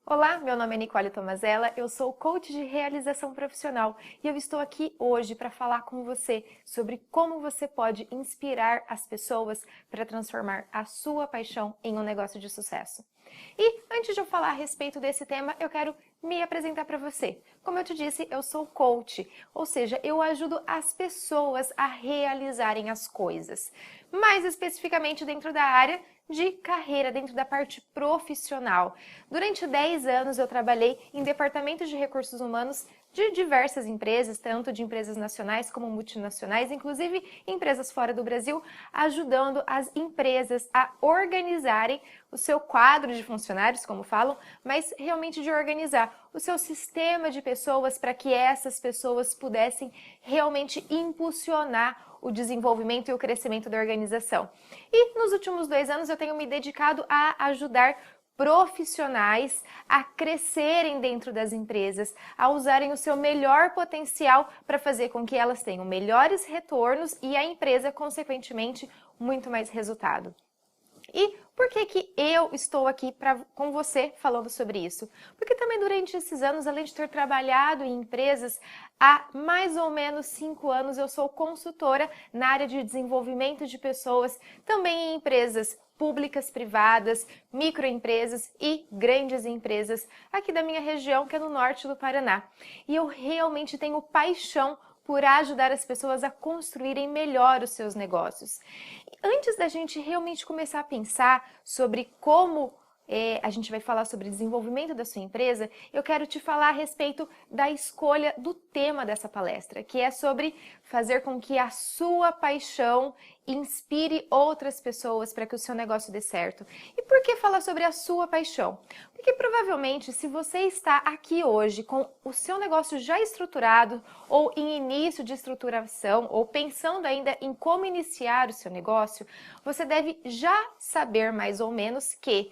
Olá, meu nome é Nicole Tomazella, eu sou coach de realização profissional e eu estou aqui hoje para falar com você sobre como você pode inspirar as pessoas para transformar a sua paixão em um negócio de sucesso. E antes de eu falar a respeito desse tema, eu quero me apresentar para você. Como eu te disse, eu sou coach, ou seja, eu ajudo as pessoas a realizarem as coisas, mais especificamente dentro da área de carreira, dentro da parte profissional. Durante 10 anos eu trabalhei em departamentos de recursos humanos de diversas empresas, tanto de empresas nacionais como multinacionais, inclusive empresas fora do Brasil, ajudando as empresas a organizarem o seu quadro de funcionários, como falam, mas realmente de organizar o seu sistema de pessoas para que essas pessoas pudessem realmente impulsionar o desenvolvimento e o crescimento da organização. E nos últimos 2 anos eu tenho me dedicado a ajudar profissionais a crescerem dentro das empresas, a usarem o seu melhor potencial para fazer com que elas tenham melhores retornos e a empresa, consequentemente, muito mais resultado. E por que eu estou aqui com você falando sobre isso? Porque também durante esses anos, além de ter trabalhado em empresas, há mais ou menos 5 anos eu sou consultora na área de desenvolvimento de pessoas, também em empresas públicas, privadas, microempresas e grandes empresas aqui da minha região, que é no norte do Paraná. E eu realmente tenho paixão por ajudar as pessoas a construírem melhor os seus negócios. Antes da gente realmente começar a pensar sobre como a gente vai falar sobre desenvolvimento da sua empresa, eu quero te falar a respeito da escolha do tema dessa palestra, que é sobre fazer com que a sua paixão inspire outras pessoas para que o seu negócio dê certo. E por que falar sobre a sua paixão? Porque provavelmente se você está aqui hoje com o seu negócio já estruturado ou em início de estruturação ou pensando ainda em como iniciar o seu negócio, você deve já saber mais ou menos que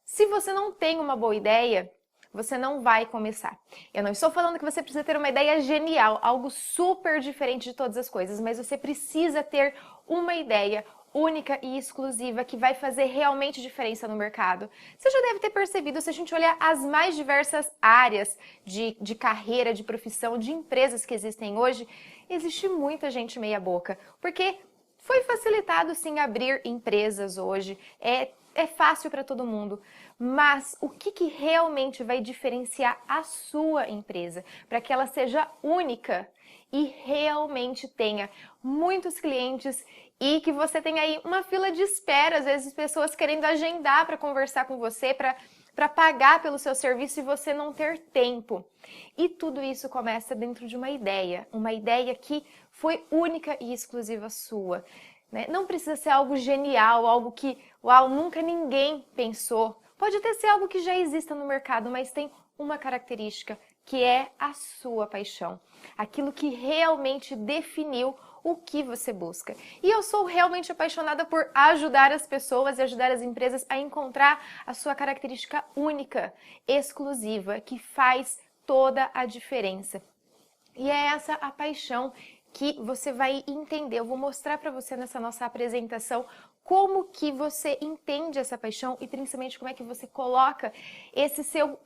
se você não tem uma boa ideia, você não vai começar. Eu não estou falando que você precisa ter uma ideia genial, algo super diferente de todas as coisas, mas você precisa ter uma ideia única e exclusiva que vai fazer realmente diferença no mercado. Você já deve ter percebido, se a gente olhar as mais diversas áreas de carreira, de profissão, de empresas que existem hoje, existe muita gente meia boca, porque foi facilitado sim abrir empresas hoje, é fácil para todo mundo, mas o que realmente vai diferenciar a sua empresa para que ela seja única e realmente tenha muitos clientes e que você tenha aí uma fila de espera, às vezes pessoas querendo agendar para conversar com você, para pagar pelo seu serviço e você não ter tempo. E tudo isso começa dentro de uma ideia que foi única e exclusiva sua. Não precisa ser algo genial, algo que, uau, nunca ninguém pensou. Pode até ser algo que já exista no mercado, mas tem uma característica, que é a sua paixão. Aquilo que realmente definiu o que você busca. E eu sou realmente apaixonada por ajudar as pessoas e ajudar as empresas a encontrar a sua característica única, exclusiva, que faz toda a diferença. E é essa a paixão que você vai entender. Eu vou mostrar para você nessa nossa apresentação como que você entende essa paixão e principalmente como é que você coloca esse seu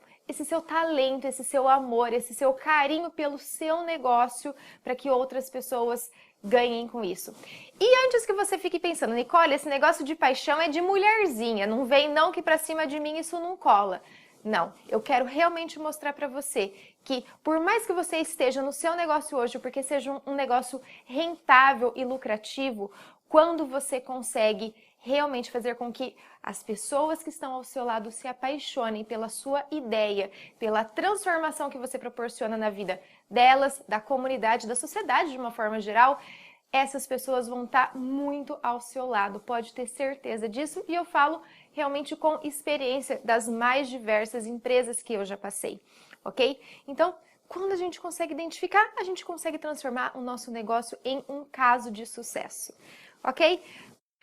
talento, esse seu amor, esse seu carinho pelo seu negócio para que outras pessoas ganhem com isso. E antes que você fique pensando, Nicole, esse negócio de paixão é de mulherzinha, não vem não que para cima de mim isso não cola. Não, eu quero realmente mostrar para você que por mais que você esteja no seu negócio hoje, porque seja um negócio rentável e lucrativo, quando você consegue realmente fazer com que as pessoas que estão ao seu lado se apaixonem pela sua ideia, pela transformação que você proporciona na vida delas, da comunidade, da sociedade de uma forma geral, essas pessoas vão estar muito ao seu lado, pode ter certeza disso, e eu falo realmente com experiência das mais diversas empresas que eu já passei, ok? Então, quando a gente consegue identificar, a gente consegue transformar o nosso negócio em um caso de sucesso, ok?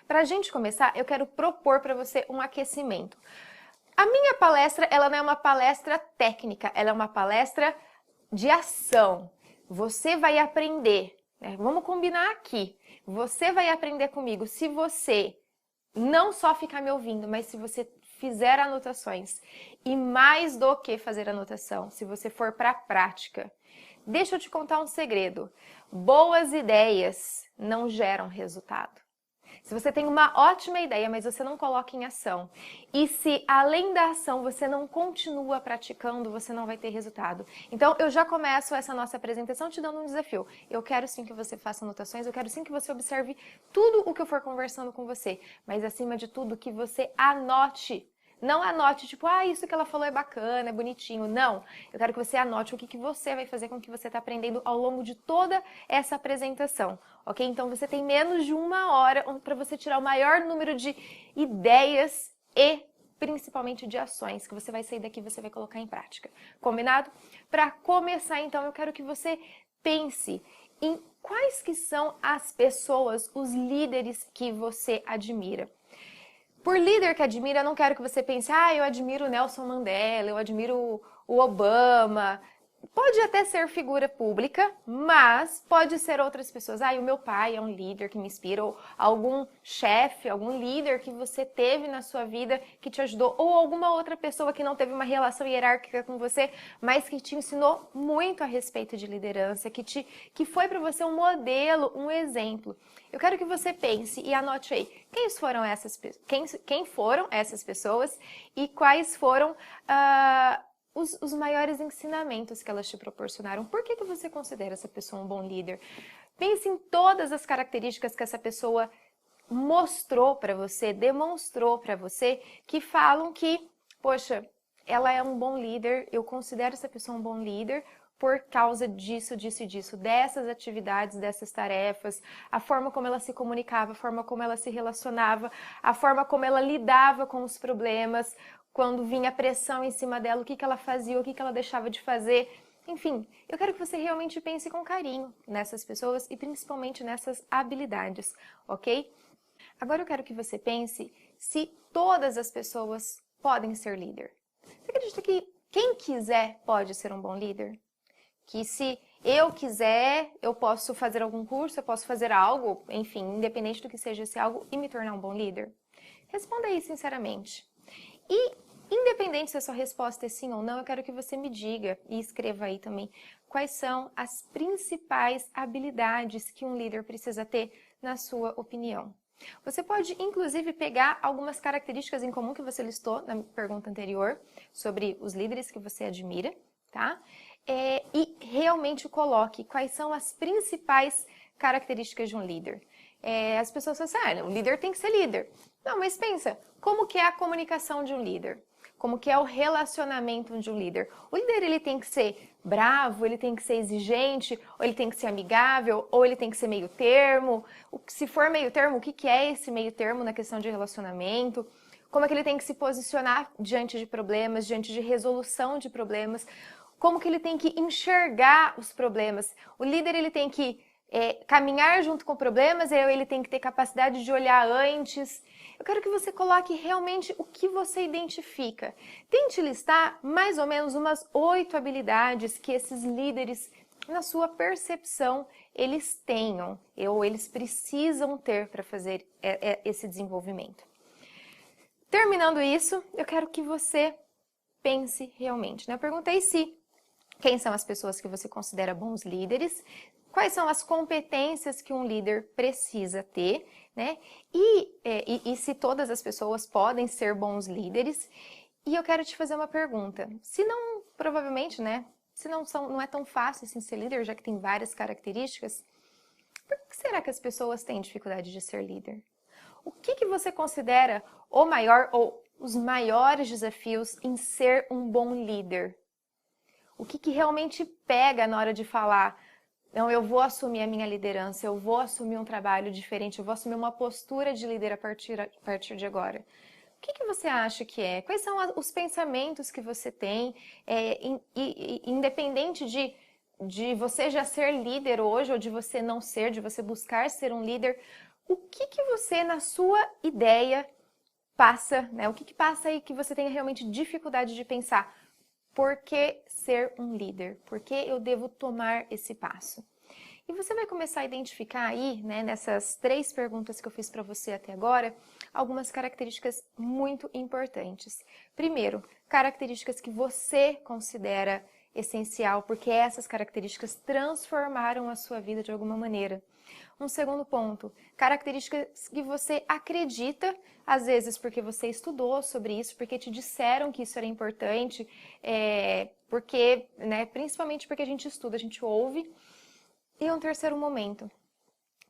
Para a gente começar, eu quero propor para você um aquecimento. A minha palestra, ela não é uma palestra técnica, ela é uma palestra de ação. Você vai aprender, né? Vamos combinar aqui. Você vai aprender comigo se você não só ficar me ouvindo, mas se você fizer anotações, e mais do que fazer anotação, se você for para a prática, deixa eu te contar um segredo. Boas ideias não geram resultado. Se você tem uma ótima ideia, mas você não coloca em ação, e se além da ação você não continua praticando, você não vai ter resultado. Então eu já começo essa nossa apresentação te dando um desafio. Eu quero sim que você faça anotações, eu quero sim que você observe tudo o que eu for conversando com você, mas acima de tudo que você anote. Não anote, tipo, isso que ela falou é bacana, é bonitinho. Não, eu quero que você anote o que você vai fazer com o que você está aprendendo ao longo de toda essa apresentação, ok? Então, você tem menos de 1 hora para você tirar o maior número de ideias e principalmente de ações que você vai sair daqui e você vai colocar em prática. Combinado? Para começar, então, eu quero que você pense em quais que são as pessoas, os líderes que você admira. Por líder que admira, eu não quero que você pense, eu admiro o Nelson Mandela, eu admiro o Obama. Pode até ser figura pública, mas pode ser outras pessoas. O meu pai é um líder que me inspira, ou algum chefe, algum líder que você teve na sua vida que te ajudou, ou alguma outra pessoa que não teve uma relação hierárquica com você, mas que te ensinou muito a respeito de liderança, que foi para você um modelo, um exemplo. Eu quero que você pense e anote aí, quem foram essas pessoas e quais foram os maiores ensinamentos que elas te proporcionaram. Por que você considera essa pessoa um bom líder? Pense em todas as características que essa pessoa mostrou para você, demonstrou para você, que falam que, poxa, ela é um bom líder, eu considero essa pessoa um bom líder por causa disso, disso e disso, dessas atividades, dessas tarefas, a forma como ela se comunicava, a forma como ela se relacionava, a forma como ela lidava com os problemas, quando vinha pressão em cima dela, o que ela fazia, o que ela deixava de fazer. Enfim, eu quero que você realmente pense com carinho nessas pessoas e principalmente nessas habilidades, ok? Agora eu quero que você pense se todas as pessoas podem ser líder. Você acredita que quem quiser pode ser um bom líder? Que se eu quiser, eu posso fazer algum curso, eu posso fazer algo, enfim, independente do que seja esse algo, e me tornar um bom líder? Responda aí sinceramente. E, independente se a sua resposta é sim ou não, eu quero que você me diga e escreva aí também quais são as principais habilidades que um líder precisa ter, na sua opinião. Você pode, inclusive, pegar algumas características em comum que você listou na pergunta anterior sobre os líderes que você admira, tá? E realmente coloque quais são as principais características de um líder. As pessoas falam assim, o líder tem que ser líder. Não, mas pensa, como que é a comunicação de um líder? Como que é o relacionamento de um líder? O líder, ele tem que ser bravo, ele tem que ser exigente, ou ele tem que ser amigável, ou ele tem que ser meio termo. Se for meio termo, o que é esse meio termo na questão de relacionamento? Como é que ele tem que se posicionar diante de problemas, diante de resolução de problemas? Como que ele tem que enxergar os problemas? O líder, ele tem que caminhar junto com problemas, ele tem que ter capacidade de olhar antes. Eu quero que você coloque realmente o que você identifica. Tente listar mais ou menos umas 8 habilidades que esses líderes, na sua percepção, eles tenham, ou eles precisam ter para fazer esse desenvolvimento. Terminando isso, eu quero que você pense realmente, né? Eu perguntei quem são as pessoas que você considera bons líderes, quais são as competências que um líder precisa ter, né? E se todas as pessoas podem ser bons líderes. E eu quero te fazer uma pergunta. Se não, provavelmente, né? Se não é tão fácil assim ser líder, já que tem várias características, por que será que as pessoas têm dificuldade de ser líder? O que você considera o maior ou os maiores desafios em ser um bom líder? O que realmente pega na hora de falar, não, eu vou assumir a minha liderança, eu vou assumir um trabalho diferente, eu vou assumir uma postura de líder a partir de agora. O que você acha que é? Quais são os pensamentos que você tem, independente de você já ser líder hoje ou de você não ser, de você buscar ser um líder, o que você, na sua ideia, passa, né? O que passa aí que você tenha realmente dificuldade de pensar? Por que ser um líder? Por que eu devo tomar esse passo? E você vai começar a identificar aí, né, nessas 3 perguntas que eu fiz para você até agora, algumas características muito importantes. Primeiro, características que você considera essencial, porque essas características transformaram a sua vida de alguma maneira. Um segundo ponto, características que você acredita, às vezes porque você estudou sobre isso, porque te disseram que isso era importante, porque, né, principalmente porque a gente estuda, a gente ouve. E um terceiro momento,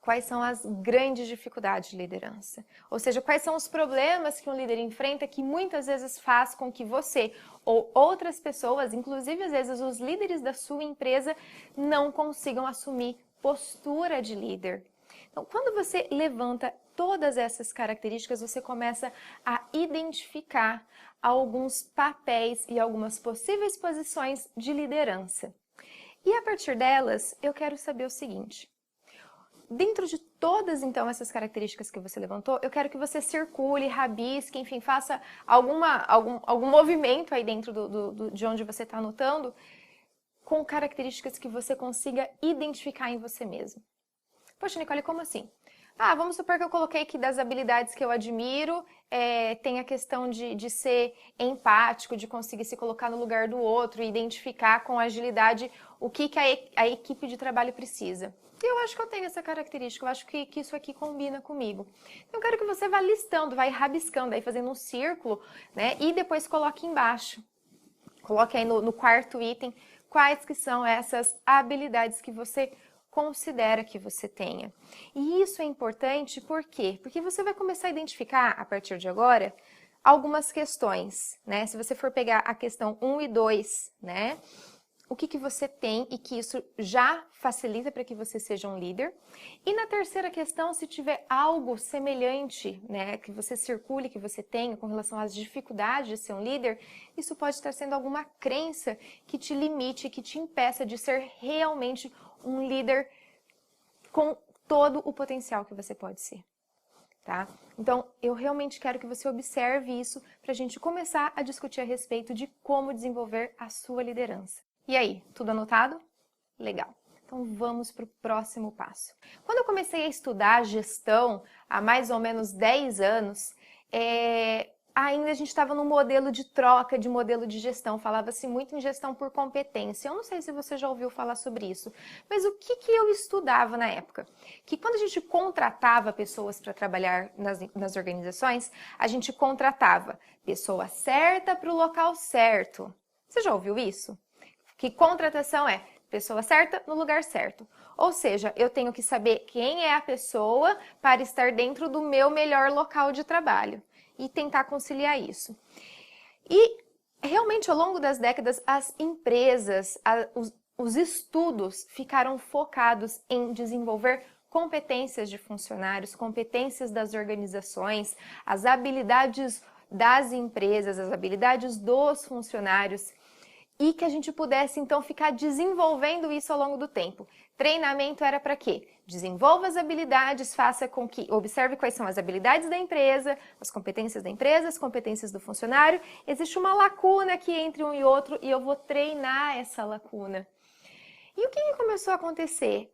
quais são as grandes dificuldades de liderança? Ou seja, quais são os problemas que um líder enfrenta que muitas vezes faz com que você ou outras pessoas, inclusive às vezes os líderes da sua empresa, não consigam assumir postura de líder. Então, quando você levanta todas essas características, você começa a identificar alguns papéis e algumas possíveis posições de liderança. E a partir delas, eu quero saber o seguinte. Dentro de todas, então, essas características que você levantou, eu quero que você circule, rabisque, enfim, faça algum movimento aí dentro de onde você está anotando, com características que você consiga identificar em você mesmo. Poxa, Nicole, como assim? Vamos supor que eu coloquei que das habilidades que eu admiro, tem a questão de ser empático, de conseguir se colocar no lugar do outro, identificar com agilidade o que a equipe de trabalho precisa. E eu acho que eu tenho essa característica, eu acho que isso aqui combina comigo. Então, eu quero que você vá listando, vai rabiscando, aí fazendo um círculo, né? E depois coloque embaixo. Coloque aí no quarto item quais que são essas habilidades que você considera que você tenha. E isso é importante por quê? Porque você vai começar a identificar, a partir de agora, algumas questões, né? Se você for pegar a questão 1 e 2, né? O que você tem e que isso já facilita para que você seja um líder. E na terceira questão, se tiver algo semelhante, né, que você circule, que você tenha com relação às dificuldades de ser um líder, isso pode estar sendo alguma crença que te limite, que te impeça de ser realmente um líder com todo o potencial que você pode ser. Tá? Então, eu realmente quero que você observe isso para a gente começar a discutir a respeito de como desenvolver a sua liderança. E aí, tudo anotado? Legal. Então, vamos para o próximo passo. Quando eu comecei a estudar gestão há mais ou menos 10 anos, ainda a gente estava no modelo de troca, de modelo de gestão. Falava-se muito em gestão por competência. Eu não sei se você já ouviu falar sobre isso, mas o que eu estudava na época? Que quando a gente contratava pessoas para trabalhar nas organizações, a gente contratava pessoa certa para o local certo. Você já ouviu isso? Que contratação é pessoa certa no lugar certo. Ou seja, eu tenho que saber quem é a pessoa para estar dentro do meu melhor local de trabalho e tentar conciliar isso. E realmente ao longo das décadas as empresas, os estudos ficaram focados em desenvolver competências de funcionários, competências das organizações, as habilidades das empresas, as habilidades dos funcionários, e que a gente pudesse, então, ficar desenvolvendo isso ao longo do tempo. Treinamento era para quê? Desenvolva as habilidades, faça com que... Observe quais são as habilidades da empresa, as competências da empresa, as competências do funcionário. Existe uma lacuna aqui entre um e outro e eu vou treinar essa lacuna. E o que começou a acontecer?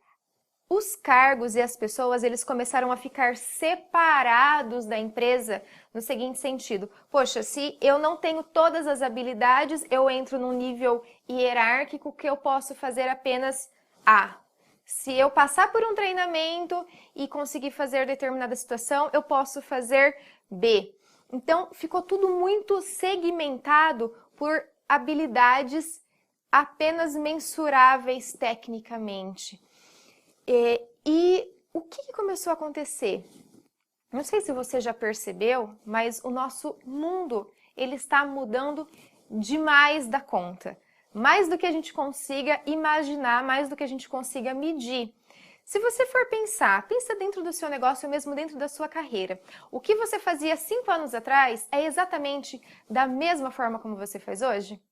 Os cargos e as pessoas, eles começaram a ficar separados da empresa no seguinte sentido. Poxa, se eu não tenho todas as habilidades, eu entro num nível hierárquico que eu posso fazer apenas A. Se eu passar por um treinamento e conseguir fazer determinada situação, eu posso fazer B. Então, ficou tudo muito segmentado por habilidades apenas mensuráveis tecnicamente. E o que começou a acontecer? Não sei se você já percebeu, mas o nosso mundo, ele está mudando demais da conta. Mais do que a gente consiga imaginar, mais do que a gente consiga medir. Se você for pensar, pensa dentro do seu negócio, mesmo dentro da sua carreira. O que você fazia 5 anos atrás é exatamente da mesma forma como você faz hoje?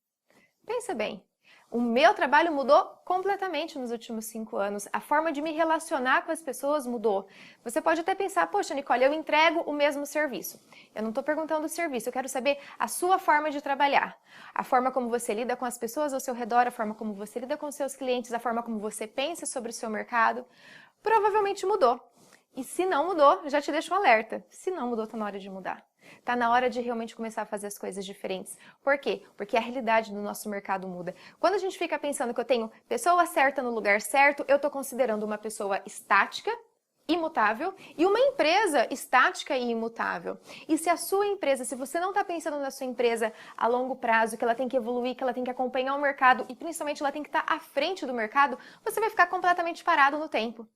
Pensa bem. O meu trabalho mudou completamente nos últimos 5 anos. A forma de me relacionar com as pessoas mudou. Você pode até pensar, poxa, Nicole, eu entrego o mesmo serviço. Eu não estou perguntando o serviço, eu quero saber a sua forma de trabalhar. A forma como você lida com as pessoas ao seu redor, a forma como você lida com seus clientes, a forma como você pensa sobre o seu mercado. Provavelmente mudou. E se não mudou, já te deixo um alerta. Se não mudou, está na hora de mudar. Está na hora de realmente começar a fazer as coisas diferentes. Por quê? Porque a realidade do nosso mercado muda. Quando a gente fica pensando que eu tenho pessoa certa no lugar certo, eu estou considerando uma pessoa estática, imutável, e uma empresa estática e imutável. E se a sua empresa, se você não está pensando na sua empresa a longo prazo, que ela tem que evoluir, que ela tem que acompanhar o mercado e principalmente ela tem que estar à frente do mercado, você vai ficar completamente parado no tempo.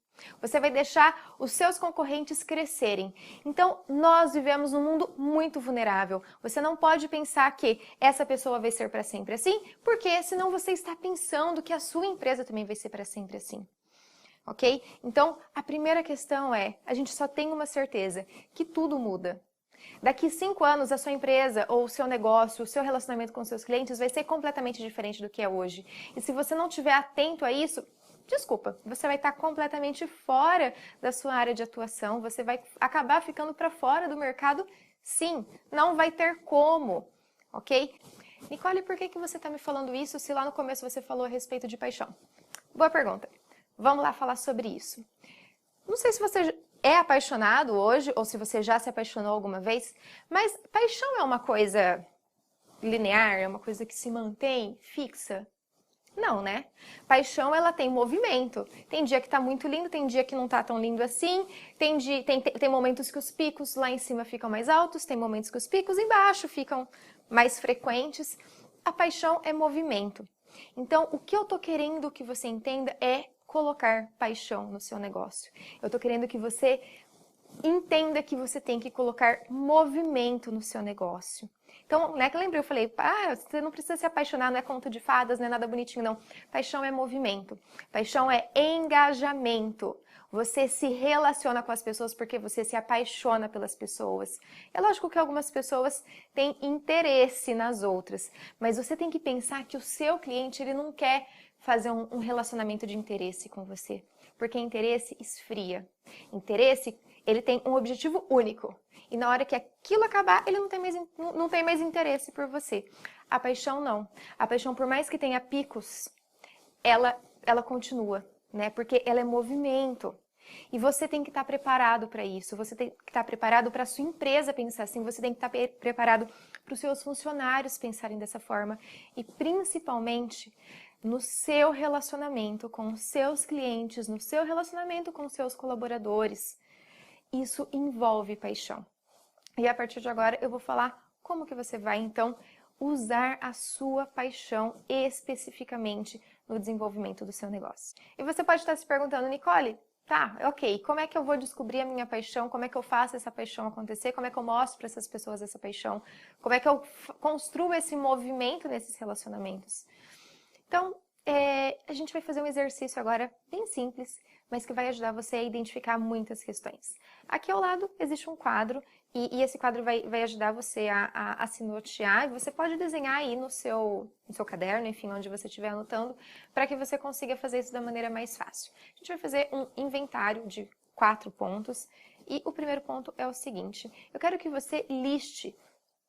Você vai deixar os seus concorrentes crescerem. Então, nós vivemos num mundo muito vulnerável. Você não pode pensar que essa pessoa vai ser para sempre assim, porque senão você está pensando que a sua empresa também vai ser para sempre assim. Ok? Então, a primeira questão é, a gente só tem uma certeza, que tudo muda. Daqui 5 anos, a sua empresa ou o seu negócio, o seu relacionamento com seus clientes vai ser completamente diferente do que é hoje. E se você não estiver atento a isso, desculpa, você vai estar completamente fora da sua área de atuação, você vai acabar ficando para fora do mercado, sim, não vai ter como, ok? Nicole, por que você está me falando isso se lá no começo você falou a respeito de paixão? Boa pergunta. Vamos lá falar sobre isso. Não sei se você é apaixonado hoje ou se você já se apaixonou alguma vez, mas paixão é uma coisa linear, é uma coisa que se mantém fixa? Não, né? Paixão, ela tem movimento. Tem dia que tá muito lindo, tem dia que não tá tão lindo assim. Tem momentos que os picos lá em cima ficam mais altos, tem momentos que os picos embaixo ficam mais frequentes. A paixão é movimento. Então, o que eu tô querendo que você entenda é colocar paixão no seu negócio. Eu tô querendo que você entenda que você tem que colocar movimento no seu negócio. Então, né, que eu lembrei, eu falei, você não precisa se apaixonar, não é conto de fadas, não é nada bonitinho, não. Paixão é movimento. Paixão é engajamento. Você se relaciona com as pessoas porque você se apaixona pelas pessoas. É lógico que algumas pessoas têm interesse nas outras, mas você tem que pensar que o seu cliente, ele não quer fazer um relacionamento de interesse com você, porque interesse esfria. Interesse, ele tem um objetivo único. E na hora que aquilo acabar, ele não tem mais interesse por você. A paixão não. A paixão, por mais que tenha picos, ela continua, né? Porque ela é movimento. E você tem que estar preparado para isso. Você tem que estar preparado para a sua empresa pensar assim. Você tem que estar preparado para os seus funcionários pensarem dessa forma. E principalmente no seu relacionamento com os seus clientes, no seu relacionamento com os seus colaboradores. Isso envolve paixão. E a partir de agora eu vou falar como que você vai, então, usar a sua paixão especificamente no desenvolvimento do seu negócio. E você pode estar se perguntando, Nicole, tá, ok, como é que eu vou descobrir a minha paixão? Como é que eu faço essa paixão acontecer? Como é que eu mostro para essas pessoas essa paixão? Como é que eu construo esse movimento nesses relacionamentos? Então, a gente vai fazer um exercício agora bem simples, mas que vai ajudar você a identificar muitas questões. Aqui ao lado existe um quadro e esse quadro vai ajudar você a se nortear. E você pode desenhar aí no seu caderno, enfim, onde você estiver anotando, para que você consiga fazer isso da maneira mais fácil. A gente vai fazer um inventário de 4 pontos e o primeiro ponto é o seguinte: eu quero que você liste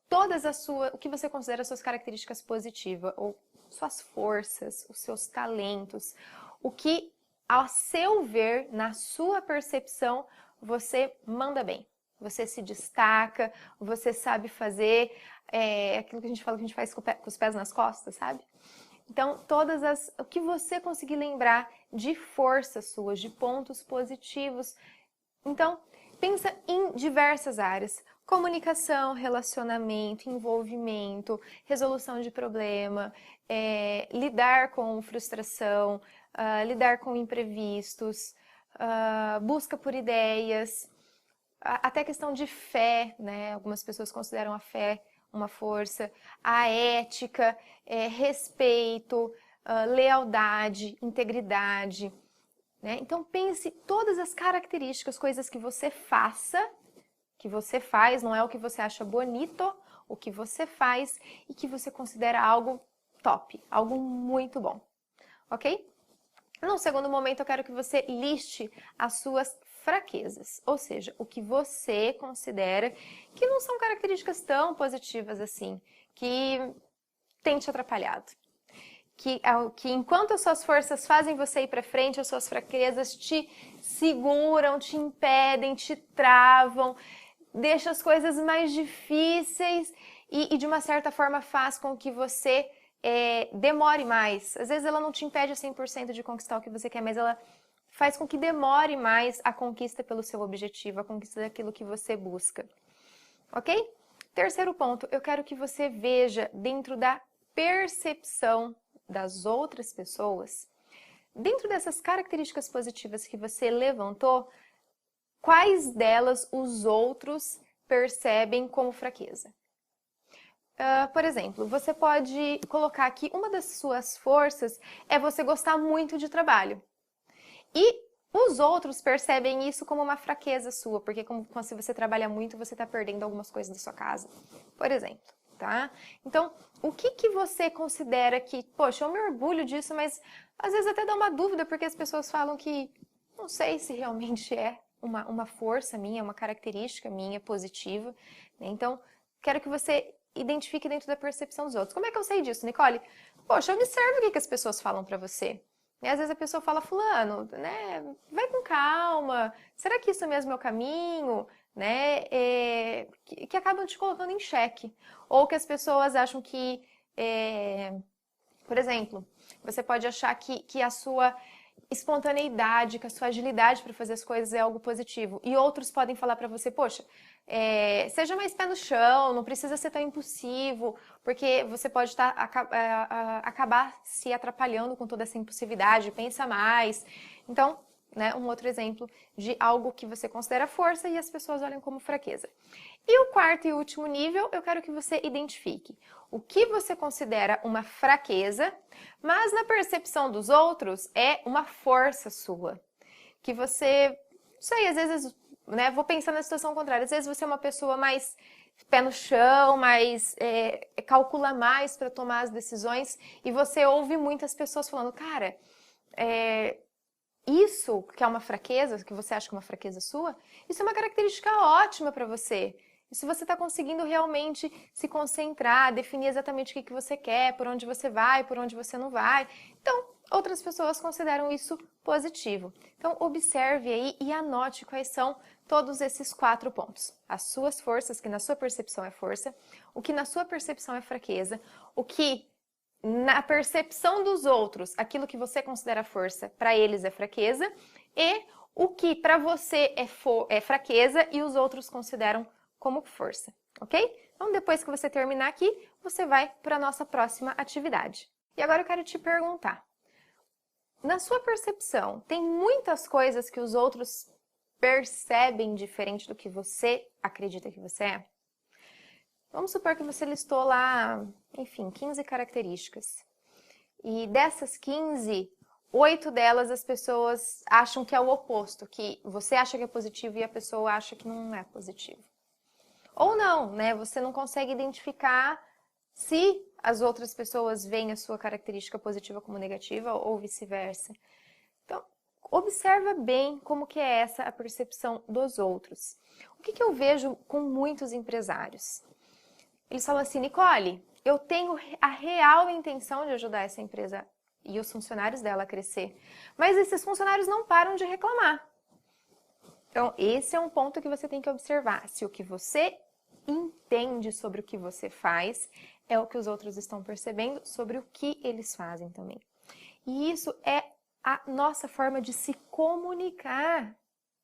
todas o que você considera suas características positivas, ou suas forças, os seus talentos, o que, ao seu ver, na sua percepção, você manda bem. Você se destaca, você sabe fazer aquilo que a gente fala que a gente faz com os pés nas costas, sabe? Então, o que você conseguir lembrar de forças suas, de pontos positivos. Então, pensa em diversas áreas: comunicação, relacionamento, envolvimento, resolução de problema, lidar com frustração, lidar com imprevistos, busca por ideias, até questão de fé, né? Algumas pessoas consideram a fé uma força, a ética, respeito, lealdade, integridade. Né? Então pense todas as características, coisas que você faz, não é o que você acha bonito, o que você faz e que você considera algo top, algo muito bom, ok? No segundo momento, eu quero que você liste as suas fraquezas, ou seja, o que você considera que não são características tão positivas assim, que tem te atrapalhado. Que enquanto as suas forças fazem você ir para frente, as suas fraquezas te seguram, te impedem, te travam, deixa as coisas mais difíceis e de uma certa forma faz com que você demore mais. Às vezes ela não te impede 100% de conquistar o que você quer, mas ela faz com que demore mais a conquista pelo seu objetivo, a conquista daquilo que você busca. Ok? Terceiro ponto, eu quero que você veja dentro da percepção das outras pessoas, dentro dessas características positivas que você levantou, quais delas os outros percebem como fraqueza. Por exemplo, você pode colocar aqui, uma das suas forças é você gostar muito de trabalho. E os outros percebem isso como uma fraqueza sua, porque se você trabalha muito, você está perdendo algumas coisas da sua casa, por exemplo, tá? Então, o que você considera que, poxa, eu me orgulho disso, mas às vezes até dá uma dúvida, porque as pessoas falam que não sei se realmente é uma força minha, uma característica minha positiva, né? Então, quero que você identifique dentro da percepção dos outros. Como é que eu sei disso, Nicole? Poxa, observe o que as pessoas falam pra você. E às vezes a pessoa fala, fulano, né, vai com calma, será que isso mesmo é o caminho? Né, que acabam te colocando em xeque. Ou que as pessoas acham que, por exemplo, você pode achar que a sua espontaneidade, que a sua agilidade para fazer as coisas é algo positivo. E outros podem falar para você, poxa, seja mais pé no chão, não precisa ser tão impulsivo, porque você pode acabar se atrapalhando com toda essa impulsividade, pensa mais. Então, né, um outro exemplo de algo que você considera força e as pessoas olham como fraqueza. E o quarto e último nível, eu quero que você identifique o que você considera uma fraqueza, mas na percepção dos outros é uma força sua. Que você, não sei, às vezes, né, vou pensar na situação contrária, às vezes você é uma pessoa mais pé no chão, mais calcula mais para tomar as decisões e você ouve muitas pessoas falando, cara, isso que é uma fraqueza, que você acha que é uma fraqueza sua, isso é uma característica ótima para você. E se você está conseguindo realmente se concentrar, definir exatamente o que você quer, por onde você vai, por onde você não vai. Então, outras pessoas consideram isso positivo. Então, observe aí e anote quais são todos esses 4 pontos. As suas forças, que na sua percepção é força, o que na sua percepção é fraqueza, o que na percepção dos outros, aquilo que você considera força, para eles é fraqueza, e o que para você é fraqueza e os outros consideram como força, ok? Então, depois que você terminar aqui, você vai para a nossa próxima atividade. E agora eu quero te perguntar, na sua percepção, tem muitas coisas que os outros percebem diferente do que você acredita que você é? Vamos supor que você listou lá, enfim, 15 características. E dessas 15, 8 delas as pessoas acham que é o oposto, que você acha que é positivo e a pessoa acha que não é positivo. Ou não, né? Você não consegue identificar se as outras pessoas veem a sua característica positiva como negativa ou vice-versa. Então, observa bem como que é essa a percepção dos outros. O que eu vejo com muitos empresários? Eles falam assim, Nicole, eu tenho a real intenção de ajudar essa empresa e os funcionários dela a crescer, mas esses funcionários não param de reclamar. Então, esse é um ponto que você tem que observar. Se o que você entende sobre o que você faz é o que os outros estão percebendo sobre o que eles fazem também. E isso é a nossa forma de se comunicar,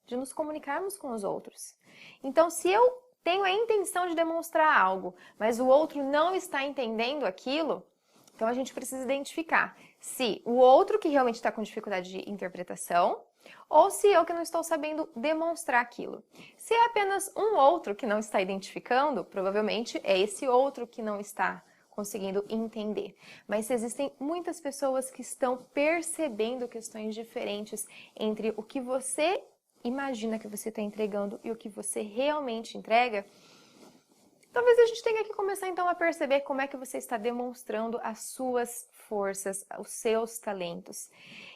de nos comunicarmos com os outros. Então, se eu tenho a intenção de demonstrar algo, mas o outro não está entendendo aquilo, então a gente precisa identificar se o outro que realmente está com dificuldade de interpretação ou se eu que não estou sabendo demonstrar aquilo. Se é apenas um outro que não está identificando, provavelmente é esse outro que não está conseguindo entender. Mas se existem muitas pessoas que estão percebendo questões diferentes entre o que você imagina que você está entregando e o que você realmente entrega, Talvez a gente tenha que começar então a perceber como é que você está demonstrando as suas forças, os seus talentos.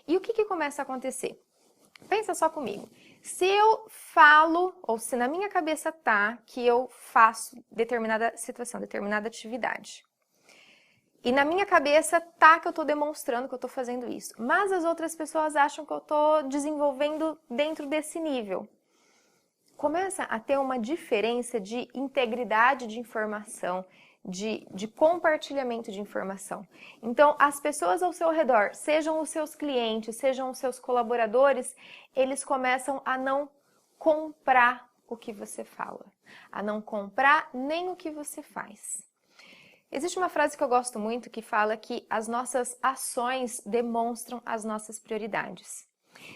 E o que começa a acontecer? Pensa só comigo. Se eu falo, ou se na minha cabeça tá que eu faço determinada situação, determinada atividade, e na minha cabeça tá que eu tô demonstrando que eu tô fazendo isso, mas as outras pessoas acham que eu tô desenvolvendo dentro desse nível, começa a ter uma diferença de integridade de informação, de compartilhamento de informação. Então, as pessoas ao seu redor, sejam os seus clientes, sejam os seus colaboradores, eles começam a não comprar o que você fala, a não comprar nem o que você faz. Existe uma frase que eu gosto muito que fala que as nossas ações demonstram as nossas prioridades.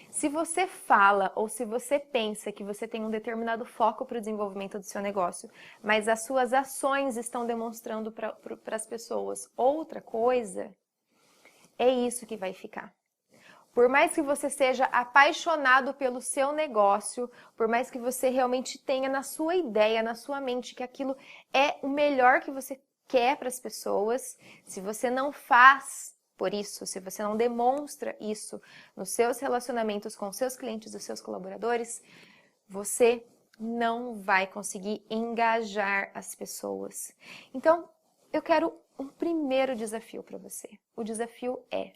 Se você fala ou se você pensa que você tem um determinado foco para o desenvolvimento do seu negócio, mas as suas ações estão demonstrando para as pessoas outra coisa, é isso que vai ficar. Por mais que você seja apaixonado pelo seu negócio, por mais que você realmente tenha na sua ideia, na sua mente, que aquilo é o melhor que você quer para as pessoas, se você não faz por isso, se você não demonstra isso nos seus relacionamentos com seus clientes e seus colaboradores, você não vai conseguir engajar as pessoas. Então, eu quero um primeiro desafio para você. O desafio é: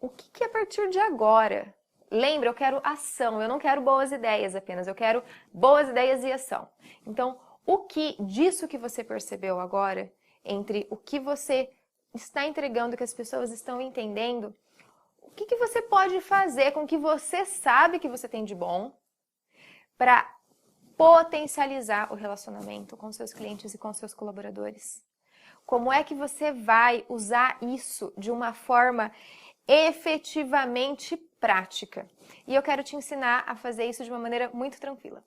o que a partir de agora? Lembra, eu quero ação, eu não quero boas ideias apenas, eu quero boas ideias e ação. Então, o que disso que você percebeu agora, entre o que você está entregando, que as pessoas estão entendendo, o que você pode fazer com o que você sabe que você tem de bom para potencializar o relacionamento com seus clientes e com seus colaboradores? Como é que você vai usar isso de uma forma efetivamente prática? E eu quero te ensinar a fazer isso de uma maneira muito tranquila.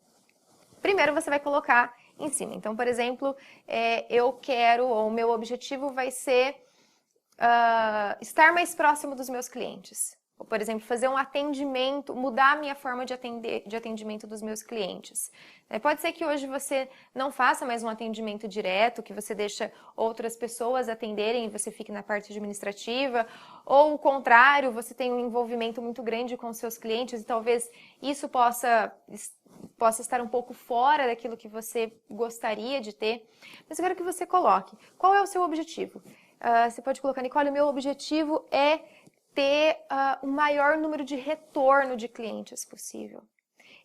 Primeiro você vai colocar em cima. Então, por exemplo, eu quero, ou o meu objetivo vai ser estar mais próximo dos meus clientes. Ou, por exemplo, fazer um atendimento, mudar a minha forma de atendimento dos meus clientes. Pode ser que hoje você não faça mais um atendimento direto, que você deixa outras pessoas atenderem e você fique na parte administrativa, ou o contrário, você tem um envolvimento muito grande com seus clientes e talvez isso possa estar um pouco fora daquilo que você gostaria de ter. Mas eu quero que você coloque, qual é o seu objetivo? Você pode colocar, Nicole, o meu objetivo é ter o maior número de retorno de clientes possível.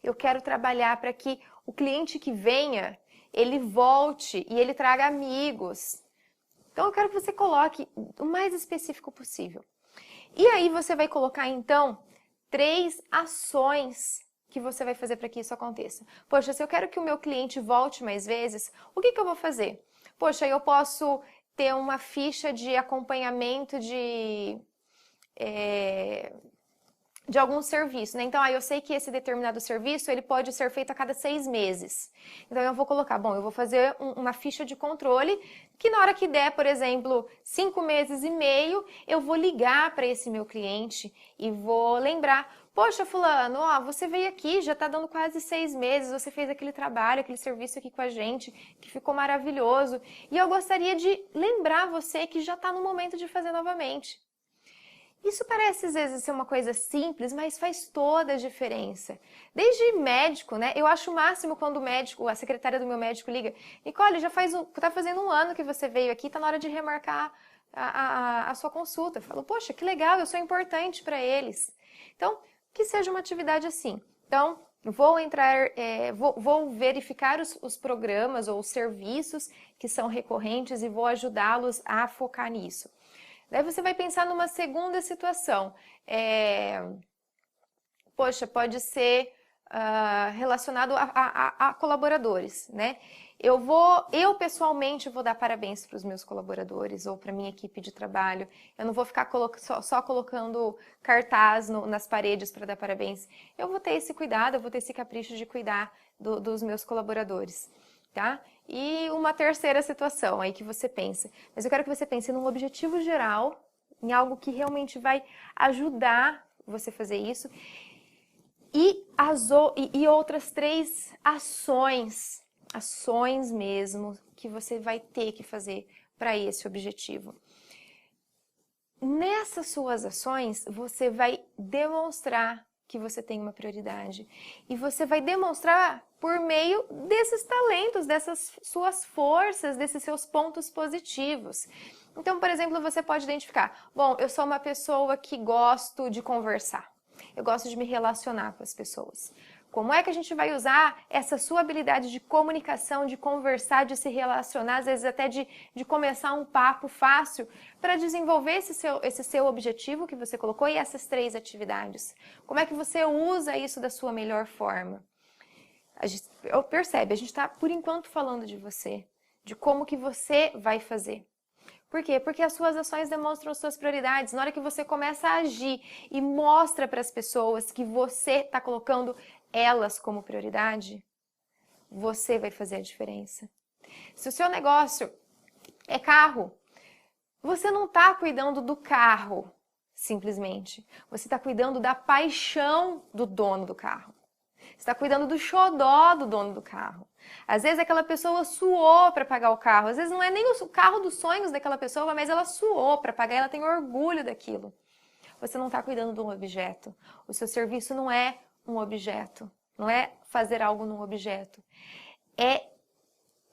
Eu quero trabalhar para que o cliente que venha, ele volte e ele traga amigos. Então, eu quero que você coloque o mais específico possível. E aí, você vai colocar, então, 3 ações que você vai fazer para que isso aconteça. Poxa, se eu quero que o meu cliente volte mais vezes, o que eu vou fazer? Poxa, eu posso ter uma ficha de acompanhamento de algum serviço, né? Então, eu sei que esse determinado serviço, ele pode ser feito a cada 6 meses. Então, eu vou colocar, eu vou fazer uma ficha de controle, que na hora que der, por exemplo, 5 meses e meio, eu vou ligar para esse meu cliente e vou lembrar: poxa, fulano, você veio aqui, já está dando quase 6 meses, você fez aquele trabalho, aquele serviço aqui com a gente, que ficou maravilhoso, e eu gostaria de lembrar você que já está no momento de fazer novamente. Isso parece às vezes ser uma coisa simples, mas faz toda a diferença. Desde médico, né? Eu acho o máximo quando o médico, a secretária do meu médico liga: Nicole, tá fazendo 1 ano que você veio aqui, tá na hora de remarcar a sua consulta. Eu falo: poxa, que legal, eu sou importante para eles. Então, que seja uma atividade assim. Então, vou verificar os programas ou os serviços que são recorrentes e vou ajudá-los a focar nisso. Daí você vai pensar numa segunda situação. Poxa, pode ser relacionado a colaboradores, né? Eu pessoalmente vou dar parabéns para os meus colaboradores ou para minha equipe de trabalho. Eu não vou ficar só colocando cartaz nas paredes para dar parabéns. Eu vou ter esse cuidado, eu vou ter esse capricho de cuidar dos meus colaboradores, tá? E uma terceira situação aí que você pensa. Mas eu quero que você pense num objetivo geral, em algo que realmente vai ajudar você a fazer isso. E outras 3 ações ações mesmo que você vai ter que fazer para esse objetivo. Nessas suas ações, você vai demonstrar que você tem uma prioridade. E você vai demonstrar por meio desses talentos, dessas suas forças, desses seus pontos positivos. Então, por exemplo, você pode identificar, bom, eu sou uma pessoa que gosto de conversar. Eu gosto de me relacionar com as pessoas. Como é que a gente vai usar essa sua habilidade de comunicação, de conversar, de se relacionar, às vezes até de começar um papo fácil, para desenvolver esse seu objetivo que você colocou e essas 3 atividades? Como é que você usa isso da sua melhor forma? Percebe, a gente está, por enquanto, falando de você, de como que você vai fazer. Por quê? Porque as suas ações demonstram as suas prioridades. Na hora que você começa a agir e mostra para as pessoas que você está colocando elas como prioridade, você vai fazer a diferença. Se o seu negócio é carro, você não está cuidando do carro, simplesmente. Você está cuidando da paixão do dono do carro. Você está cuidando do xodó do dono do carro. Às vezes aquela pessoa suou para pagar o carro. Às vezes não é nem o carro dos sonhos daquela pessoa, mas ela suou para pagar, ela tem orgulho daquilo. Você não está cuidando de um objeto. O seu serviço não é um objeto. Não é fazer algo num objeto. É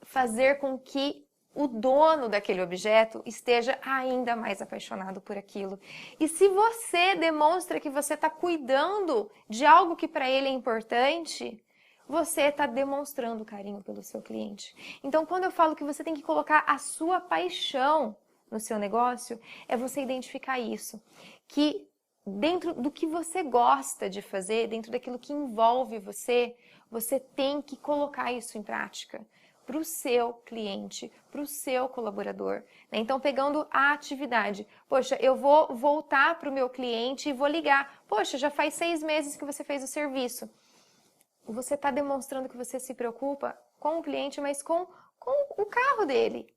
fazer com que o dono daquele objeto esteja ainda mais apaixonado por aquilo. E se você demonstra que você está cuidando de algo que para ele é importante, você está demonstrando carinho pelo seu cliente. Então, quando eu falo que você tem que colocar a sua paixão no seu negócio, é você identificar isso. Que dentro do que você gosta de fazer, dentro daquilo que envolve você, você tem que colocar isso em prática para o seu cliente, para o seu colaborador. Então, pegando a atividade, poxa, eu vou voltar para o meu cliente e vou ligar. Poxa, já faz 6 meses que você fez o serviço. Você está demonstrando que você se preocupa com o cliente, mas com o carro dele.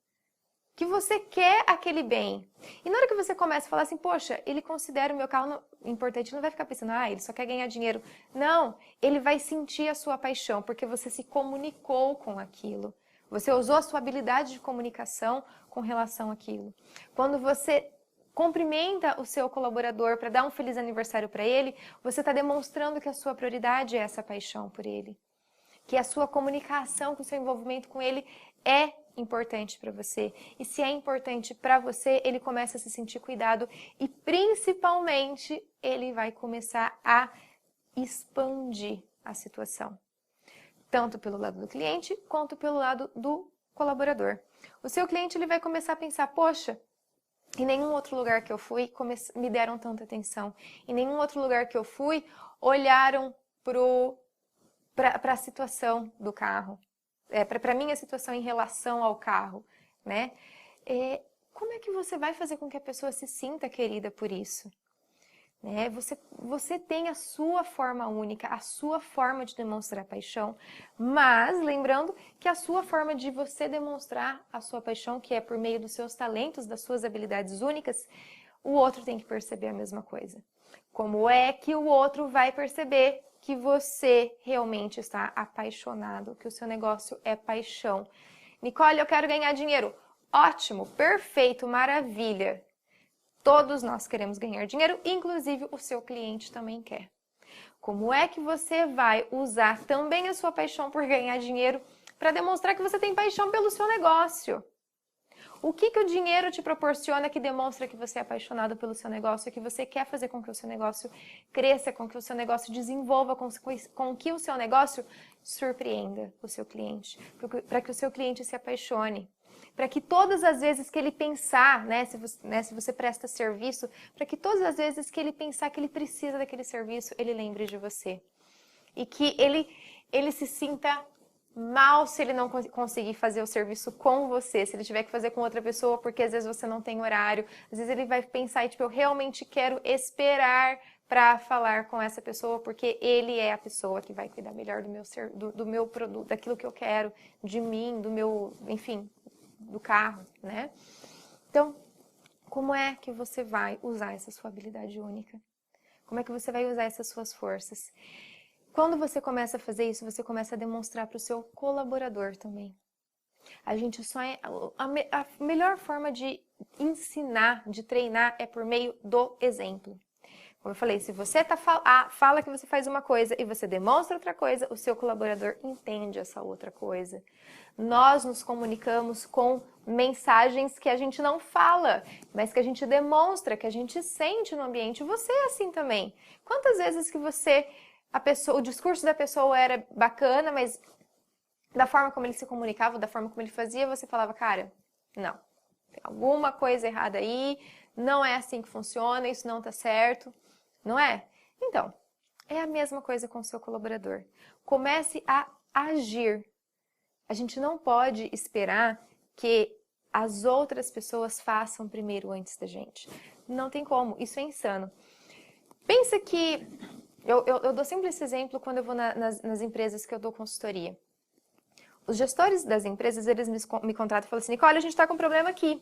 Que você quer aquele bem. E na hora que você começa a falar assim, poxa, ele considera o meu carro importante, ele não vai ficar pensando, ele só quer ganhar dinheiro. Não, ele vai sentir a sua paixão, porque você se comunicou com aquilo. Você usou a sua habilidade de comunicação com relação àquilo. Quando você cumprimenta o seu colaborador para dar um feliz aniversário para ele, você está demonstrando que a sua prioridade é essa paixão por ele. Que a sua comunicação, que o seu envolvimento com ele é importante para você. E se é importante para você, ele começa a se sentir cuidado e principalmente ele vai começar a expandir a situação. Tanto pelo lado do cliente, quanto pelo lado do colaborador. O seu cliente ele vai começar a pensar, poxa, em nenhum outro lugar que eu fui me deram tanta atenção. Em nenhum outro lugar que eu fui, olharam para a situação do carro. Para a minha situação em relação ao carro, né? Como é que você vai fazer com que a pessoa se sinta querida por isso? Né? Você tem a sua forma única, a sua forma de demonstrar paixão, mas lembrando que a sua forma de você demonstrar a sua paixão, que é por meio dos seus talentos, das suas habilidades únicas, o outro tem que perceber a mesma coisa. Como é que o outro vai perceber que você realmente está apaixonado, que o seu negócio é paixão? Nicole, eu quero ganhar dinheiro. Ótimo, perfeito, maravilha. Todos nós queremos ganhar dinheiro, inclusive o seu cliente também quer. Como é que você vai usar também a sua paixão por ganhar dinheiro para demonstrar que você tem paixão pelo seu negócio? O que o dinheiro te proporciona que demonstra que você é apaixonado pelo seu negócio, que você quer fazer com que o seu negócio cresça, com que o seu negócio desenvolva, com que o seu negócio surpreenda o seu cliente, para que o seu cliente se apaixone. Para que todas as vezes que ele pensar, se você presta serviço, para que todas as vezes que ele pensar que ele precisa daquele serviço, ele lembre de você. E que ele se sinta mal se ele não conseguir fazer o serviço com você, se ele tiver que fazer com outra pessoa, porque às vezes você não tem horário, às vezes ele vai pensar, eu realmente quero esperar para falar com essa pessoa, porque ele é a pessoa que vai cuidar melhor do meu produto, daquilo que eu quero, de mim, do meu, enfim, do carro, né? Então, como é que você vai usar essa sua habilidade única? Como é que você vai usar essas suas forças? Quando você começa a fazer isso, você começa a demonstrar para o seu colaborador também. A gente só a melhor forma de ensinar, de treinar é por meio do exemplo. Como eu falei, se você fala que você faz uma coisa e você demonstra outra coisa, o seu colaborador entende essa outra coisa. Nós nos comunicamos com mensagens que a gente não fala, mas que a gente demonstra, que a gente sente no ambiente. Você é assim também. Quantas vezes que o discurso da pessoa era bacana, mas da forma como ele se comunicava, da forma como ele fazia, você falava, cara, não, tem alguma coisa errada aí, não é assim que funciona, isso não tá certo, não é? Então, é a mesma coisa com o seu colaborador. Comece a agir. A gente não pode esperar que as outras pessoas façam primeiro antes da gente. Não tem como, isso é insano. Pensa que, eu dou sempre esse exemplo quando eu vou nas empresas que eu dou consultoria. Os gestores das empresas, eles me contratam e falam assim, Nicole, a gente está com um problema aqui.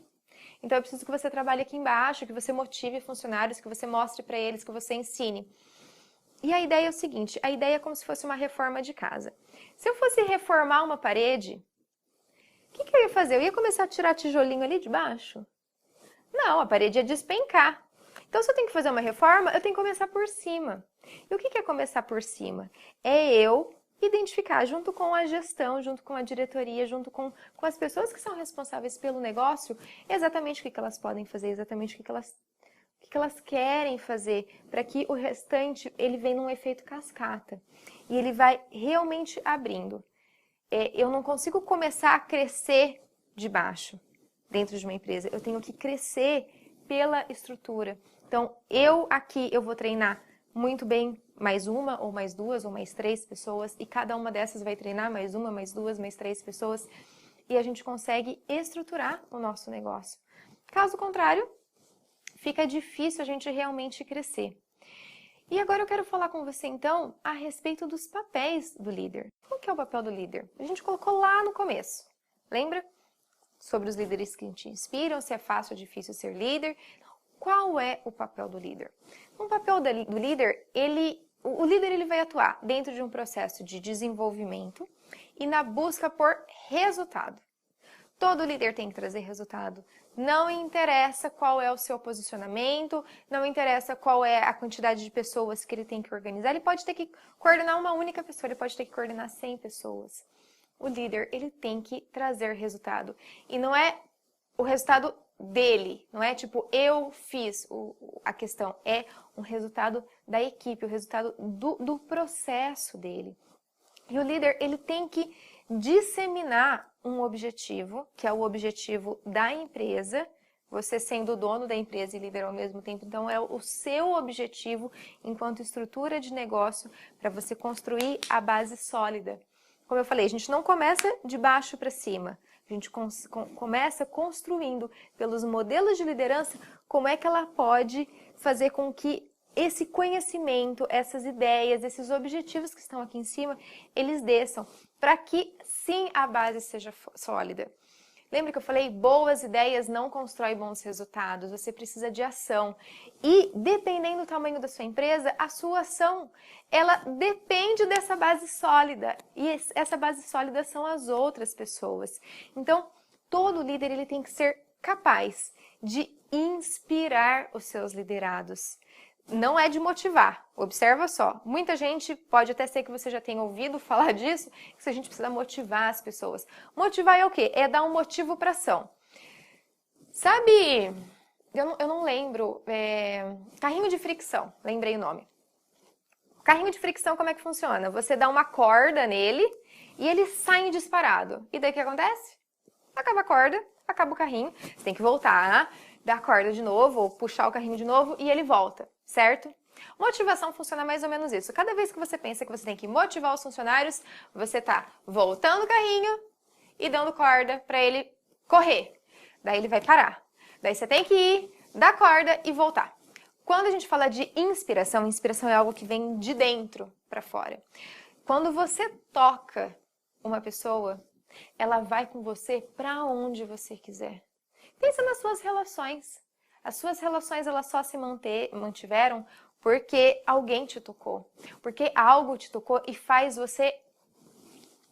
Então eu preciso que você trabalhe aqui embaixo, que você motive funcionários, que você mostre para eles, que você ensine. E a ideia é o seguinte, a ideia é como se fosse uma reforma de casa. Se eu fosse reformar uma parede, o que eu ia fazer? Eu ia começar a tirar tijolinho ali de baixo? Não, a parede ia despencar. Então, se eu tenho que fazer uma reforma, eu tenho que começar por cima. E o que é começar por cima? É eu identificar, junto com a gestão, junto com a diretoria, junto com as pessoas que são responsáveis pelo negócio, exatamente o que elas podem fazer, exatamente o que elas querem fazer, para que o restante ele venha num efeito cascata. E ele vai realmente abrindo. Eu não consigo começar a crescer de baixo dentro de uma empresa. Eu tenho que crescer pela estrutura. Então, eu vou treinar muito bem mais uma, ou mais duas, ou mais três pessoas, e cada uma dessas vai treinar mais uma, mais duas, mais três pessoas, e a gente consegue estruturar o nosso negócio. Caso contrário, fica difícil a gente realmente crescer. E agora eu quero falar com você, então, a respeito dos papéis do líder. Qual que é o papel do líder? A gente colocou lá no começo. Lembra? Sobre os líderes que te inspiram, se é fácil ou difícil ser líder. Qual é o papel do líder? O papel do líder, o líder ele vai atuar dentro de um processo de desenvolvimento e na busca por resultado. Todo líder tem que trazer resultado. Não interessa qual é o seu posicionamento, não interessa qual é a quantidade de pessoas que ele tem que organizar. Ele pode ter que coordenar uma única pessoa, ele pode ter que coordenar 100 pessoas. O líder, ele tem que trazer resultado. E não é o resultado dele, não é tipo, eu fiz a questão. É um resultado da equipe, o resultado do processo dele. E o líder, ele tem que disseminar um objetivo, que é o objetivo da empresa, você sendo o dono da empresa e líder ao mesmo tempo, então é o seu objetivo enquanto estrutura de negócio para você construir a base sólida. Como eu falei, a gente não começa de baixo para cima, a gente começa construindo pelos modelos de liderança como é que ela pode fazer com que esse conhecimento, essas ideias, esses objetivos que estão aqui em cima, eles desçam, para que sim a base seja sólida. Lembra que eu falei, boas ideias não constroem bons resultados, você precisa de ação. E dependendo do tamanho da sua empresa, a sua ação, ela depende dessa base sólida. E essa base sólida são as outras pessoas. Então, todo líder ele tem que ser capaz de inspirar os seus liderados. Não é de motivar, observa só. Muita gente, pode até ser que você já tenha ouvido falar disso, que a gente precisa motivar as pessoas. Motivar é o quê? É dar um motivo para ação. Sabe, eu não lembro, carrinho de fricção, lembrei o nome. Carrinho de fricção, como é que funciona? Você dá uma corda nele e ele sai disparado. E daí o que acontece? Acaba a corda, acaba o carrinho, você tem que voltar, dar a corda de novo, ou puxar o carrinho de novo e ele volta, certo? Motivação funciona mais ou menos isso. Cada vez que você pensa que você tem que motivar os funcionários, você tá voltando o carrinho e dando corda para ele correr. Daí ele vai parar. Daí você tem que ir, dar corda e voltar. Quando a gente fala de inspiração, inspiração é algo que vem de dentro para fora. Quando você toca uma pessoa, ela vai com você para onde você quiser. Pensa nas suas relações. As suas relações, elas só se mantiveram porque alguém te tocou. Porque algo te tocou e faz você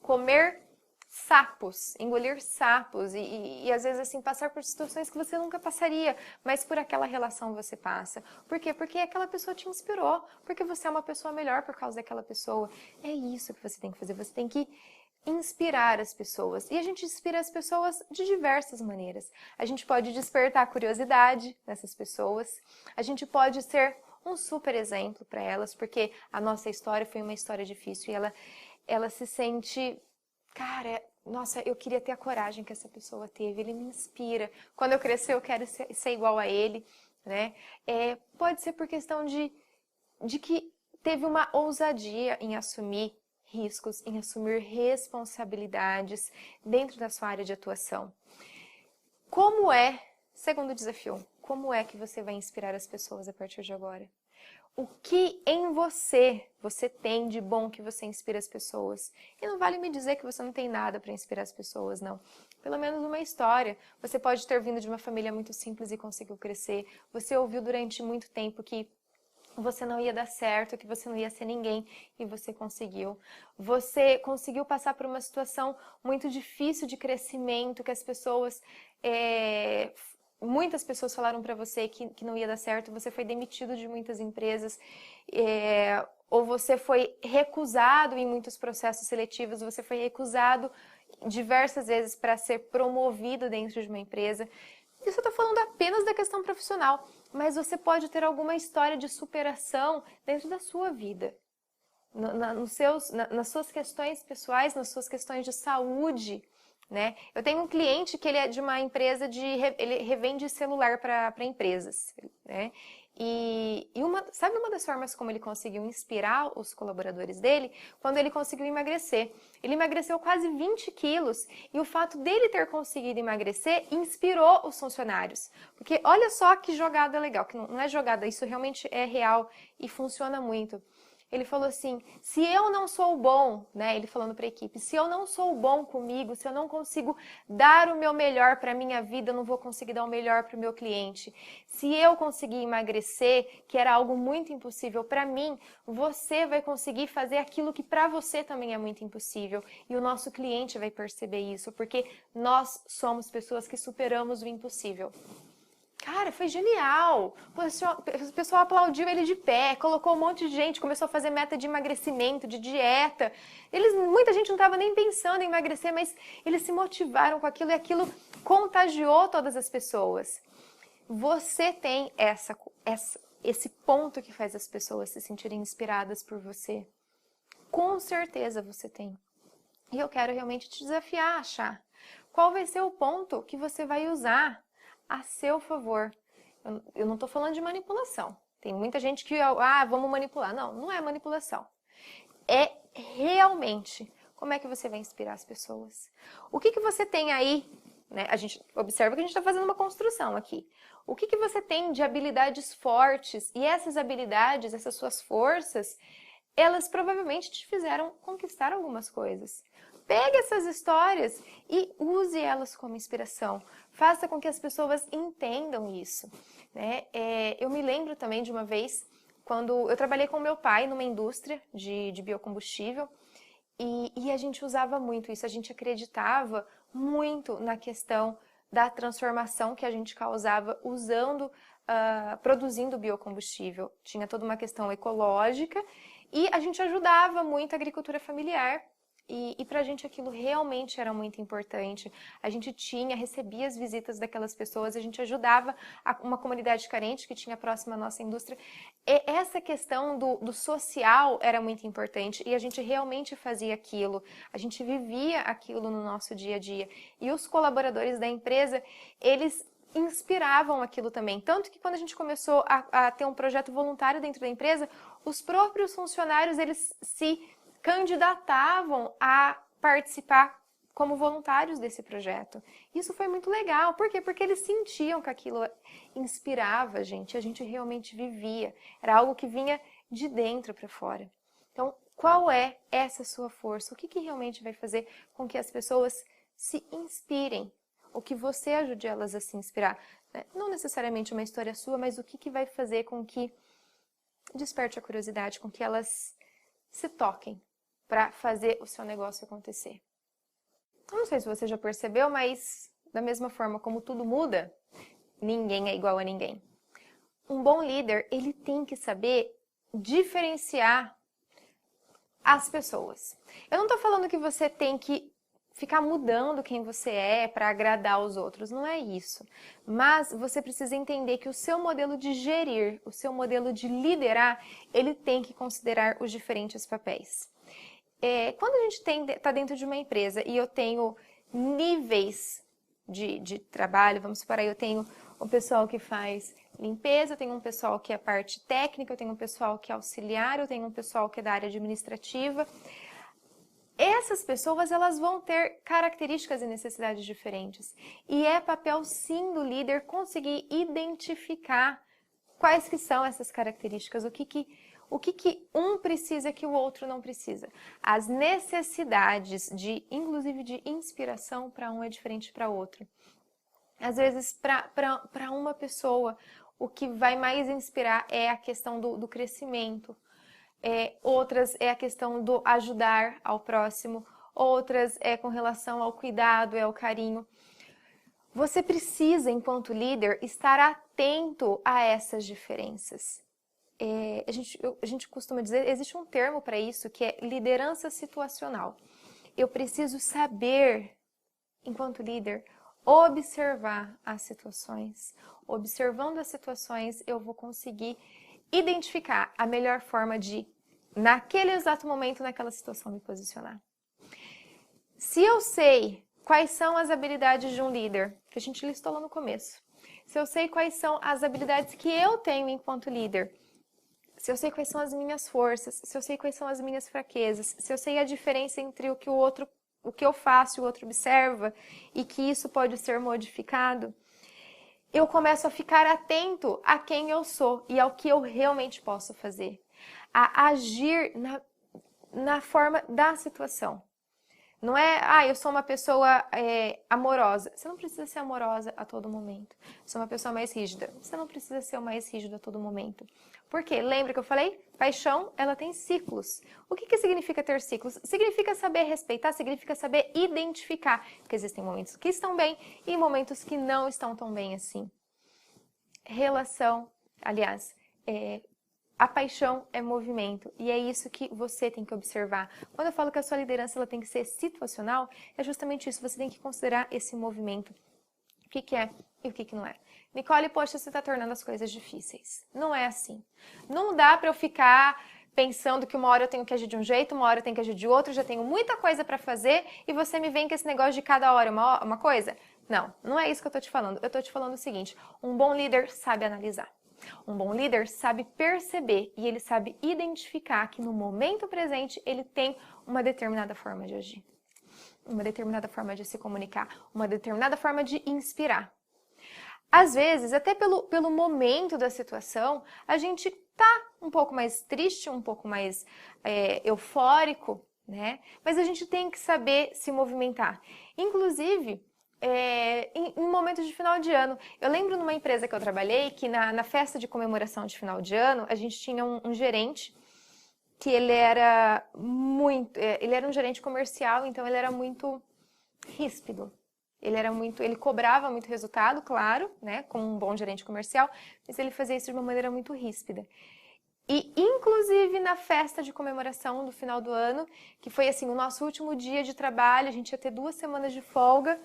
comer sapos, engolir sapos e às vezes assim passar por situações que você nunca passaria, mas por aquela relação você passa. Por quê? Porque aquela pessoa te inspirou, porque você é uma pessoa melhor por causa daquela pessoa. É isso que você tem que fazer, você tem que inspirar as pessoas. E a gente inspira as pessoas de diversas maneiras. A gente pode despertar a curiosidade nessas pessoas, a gente pode ser um super exemplo para elas, porque a nossa história foi uma história difícil e ela se sente, cara, nossa, eu queria ter a coragem que essa pessoa teve, ele me inspira. Quando eu crescer, eu quero ser igual a ele, né? Pode ser por questão de que teve uma ousadia em assumir riscos, em assumir responsabilidades dentro da sua área de atuação. Segundo desafio, como é que você vai inspirar as pessoas a partir de agora? O que em você tem de bom que você inspira as pessoas? E não vale me dizer que você não tem nada para inspirar as pessoas, não. Pelo menos uma história. Você pode ter vindo de uma família muito simples e conseguiu crescer. Você ouviu durante muito tempo que você não ia dar certo, que você não ia ser ninguém e você conseguiu. Você conseguiu passar por uma situação muito difícil de crescimento, que as pessoas... Muitas pessoas falaram para você que não ia dar certo, você foi demitido de muitas empresas, ou você foi recusado em muitos processos seletivos, você foi recusado diversas vezes para ser promovido dentro de uma empresa. Isso eu estou falando apenas da questão profissional, mas você pode ter alguma história de superação dentro da sua vida. Nas suas questões pessoais, nas suas questões de saúde, né? Eu tenho um cliente que ele é de uma empresa ele revende celular para empresas, né? Sabe uma das formas como ele conseguiu inspirar os colaboradores dele? Quando ele conseguiu emagrecer. Ele emagreceu quase 20 quilos e o fato dele ter conseguido emagrecer inspirou os funcionários. Porque olha só que jogada legal, que não é jogada, isso realmente é real e funciona muito. Ele falou assim, se eu não sou bom, né, ele falando para a equipe, se eu não sou bom comigo, se eu não consigo dar o meu melhor para a minha vida, eu não vou conseguir dar o melhor para o meu cliente. Se eu conseguir emagrecer, que era algo muito impossível para mim, você vai conseguir fazer aquilo que para você também é muito impossível. E o nosso cliente vai perceber isso, porque nós somos pessoas que superamos o impossível. Cara, foi genial! O pessoal aplaudiu ele de pé, colocou um monte de gente, começou a fazer meta de emagrecimento, de dieta. Muita gente não estava nem pensando em emagrecer, mas eles se motivaram com aquilo e aquilo contagiou todas as pessoas. Você tem esse ponto que faz as pessoas se sentirem inspiradas por você. Com certeza você tem. E eu quero realmente te desafiar a achar qual vai ser o ponto que você vai usar a seu favor. Eu não estou falando de manipulação. Tem muita gente que, vamos manipular. Não, não é manipulação. É realmente como é que você vai inspirar as pessoas. O que você tem aí, né? A gente observa que a gente está fazendo uma construção aqui. O que você tem de habilidades fortes e essas habilidades, essas suas forças, elas provavelmente te fizeram conquistar algumas coisas. Pegue essas histórias e use elas como inspiração. Faça com que as pessoas entendam isso, né? Eu me lembro também de uma vez, quando eu trabalhei com meu pai numa indústria de biocombustível, e a gente usava muito isso, a gente acreditava muito na questão da transformação que a gente causava produzindo biocombustível. Tinha toda uma questão ecológica e a gente ajudava muito a agricultura familiar. E pra gente aquilo realmente era muito importante. A gente recebia as visitas daquelas pessoas, a gente ajudava uma comunidade carente que tinha próxima à nossa indústria. E essa questão do social era muito importante e a gente realmente fazia aquilo. A gente vivia aquilo no nosso dia a dia. E os colaboradores da empresa, eles inspiravam aquilo também. Tanto que quando a gente começou a ter um projeto voluntário dentro da empresa, os próprios funcionários, eles se candidatavam a participar como voluntários desse projeto. Isso foi muito legal. Por quê? Porque eles sentiam que aquilo inspirava a gente realmente vivia. Era algo que vinha de dentro para fora. Então, qual é essa sua força? O que realmente vai fazer com que as pessoas se inspirem? Ou que você ajude elas a se inspirar? né? Não necessariamente uma história sua, mas o que vai fazer com que desperte a curiosidade, com que elas se toquem para fazer o seu negócio acontecer. Eu não sei se você já percebeu, mas da mesma forma como tudo muda, ninguém é igual a ninguém. Um bom líder, ele tem que saber diferenciar as pessoas. Eu não estou falando que você tem que ficar mudando quem você é para agradar os outros, não é isso. Mas você precisa entender que o seu modelo de gerir, o seu modelo de liderar, ele tem que considerar os diferentes papéis. Quando a gente está dentro de uma empresa e eu tenho níveis de trabalho, vamos supor aí, eu tenho o pessoal que faz limpeza, eu tenho um pessoal que é parte técnica, eu tenho um pessoal que é auxiliar, eu tenho um pessoal que é da área administrativa. Essas pessoas, elas vão ter características e necessidades diferentes. E é papel, sim, do líder conseguir identificar quais que são essas características, o que um precisa que o outro não precisa. As necessidades, inclusive de inspiração, para um é diferente para outro. Às vezes, para uma pessoa, o que vai mais inspirar é a questão do crescimento. Outras é a questão do ajudar ao próximo. Outras é com relação ao cuidado, ao carinho. Você precisa, enquanto líder, estar atento a essas diferenças. A gente costuma dizer, existe um termo para isso, que é liderança situacional. Eu preciso saber, enquanto líder, observar as situações. Observando as situações, eu vou conseguir identificar a melhor forma de, naquele exato momento, naquela situação, me posicionar. Se eu sei quais são as habilidades de um líder, que a gente listou lá no começo, se eu sei quais são as habilidades que eu tenho enquanto líder, se eu sei quais são as minhas forças, se eu sei quais são as minhas fraquezas, se eu sei a diferença entre o que eu faço e o outro observa, e que isso pode ser modificado, eu começo a ficar atento a quem eu sou e ao que eu realmente posso fazer. A agir na forma da situação. Não é, eu sou uma pessoa amorosa. Você não precisa ser amorosa a todo momento. Eu sou uma pessoa mais rígida. Você não precisa ser o mais rígido a todo momento. Por quê? Lembra que eu falei? Paixão, ela tem ciclos. O que significa ter ciclos? Significa saber respeitar, significa saber identificar que existem momentos que estão bem e momentos que não estão tão bem assim. Relação, aliás, a paixão é movimento e é isso que você tem que observar. Quando eu falo que a sua liderança ela tem que ser situacional, é justamente isso, você tem que considerar esse movimento. O que é e o que não é. Nicole, poxa, você está tornando as coisas difíceis. Não é assim. Não dá para eu ficar pensando que uma hora eu tenho que agir de um jeito, uma hora eu tenho que agir de outro, já tenho muita coisa para fazer e você me vem com esse negócio de cada hora uma coisa. Não, não é isso que eu estou te falando. Eu estou te falando o seguinte, um bom líder sabe analisar. Um bom líder sabe perceber e ele sabe identificar que no momento presente ele tem uma determinada forma de agir, uma determinada forma de se comunicar, uma determinada forma de inspirar. Às vezes, até pelo momento da situação, a gente tá um pouco mais triste, um pouco mais eufórico, né? Mas a gente tem que saber se movimentar. Inclusive, em momentos de final de ano. Eu lembro numa empresa que eu trabalhei que na festa de comemoração de final de ano, a gente tinha um gerente que ele era um gerente comercial, então ele era muito ríspido. Ele cobrava muito resultado, claro, né, como um bom gerente comercial, mas ele fazia isso de uma maneira muito ríspida. E, inclusive, na festa de comemoração do final do ano, que foi assim, o nosso último dia de trabalho, a gente ia ter 2 semanas de folga,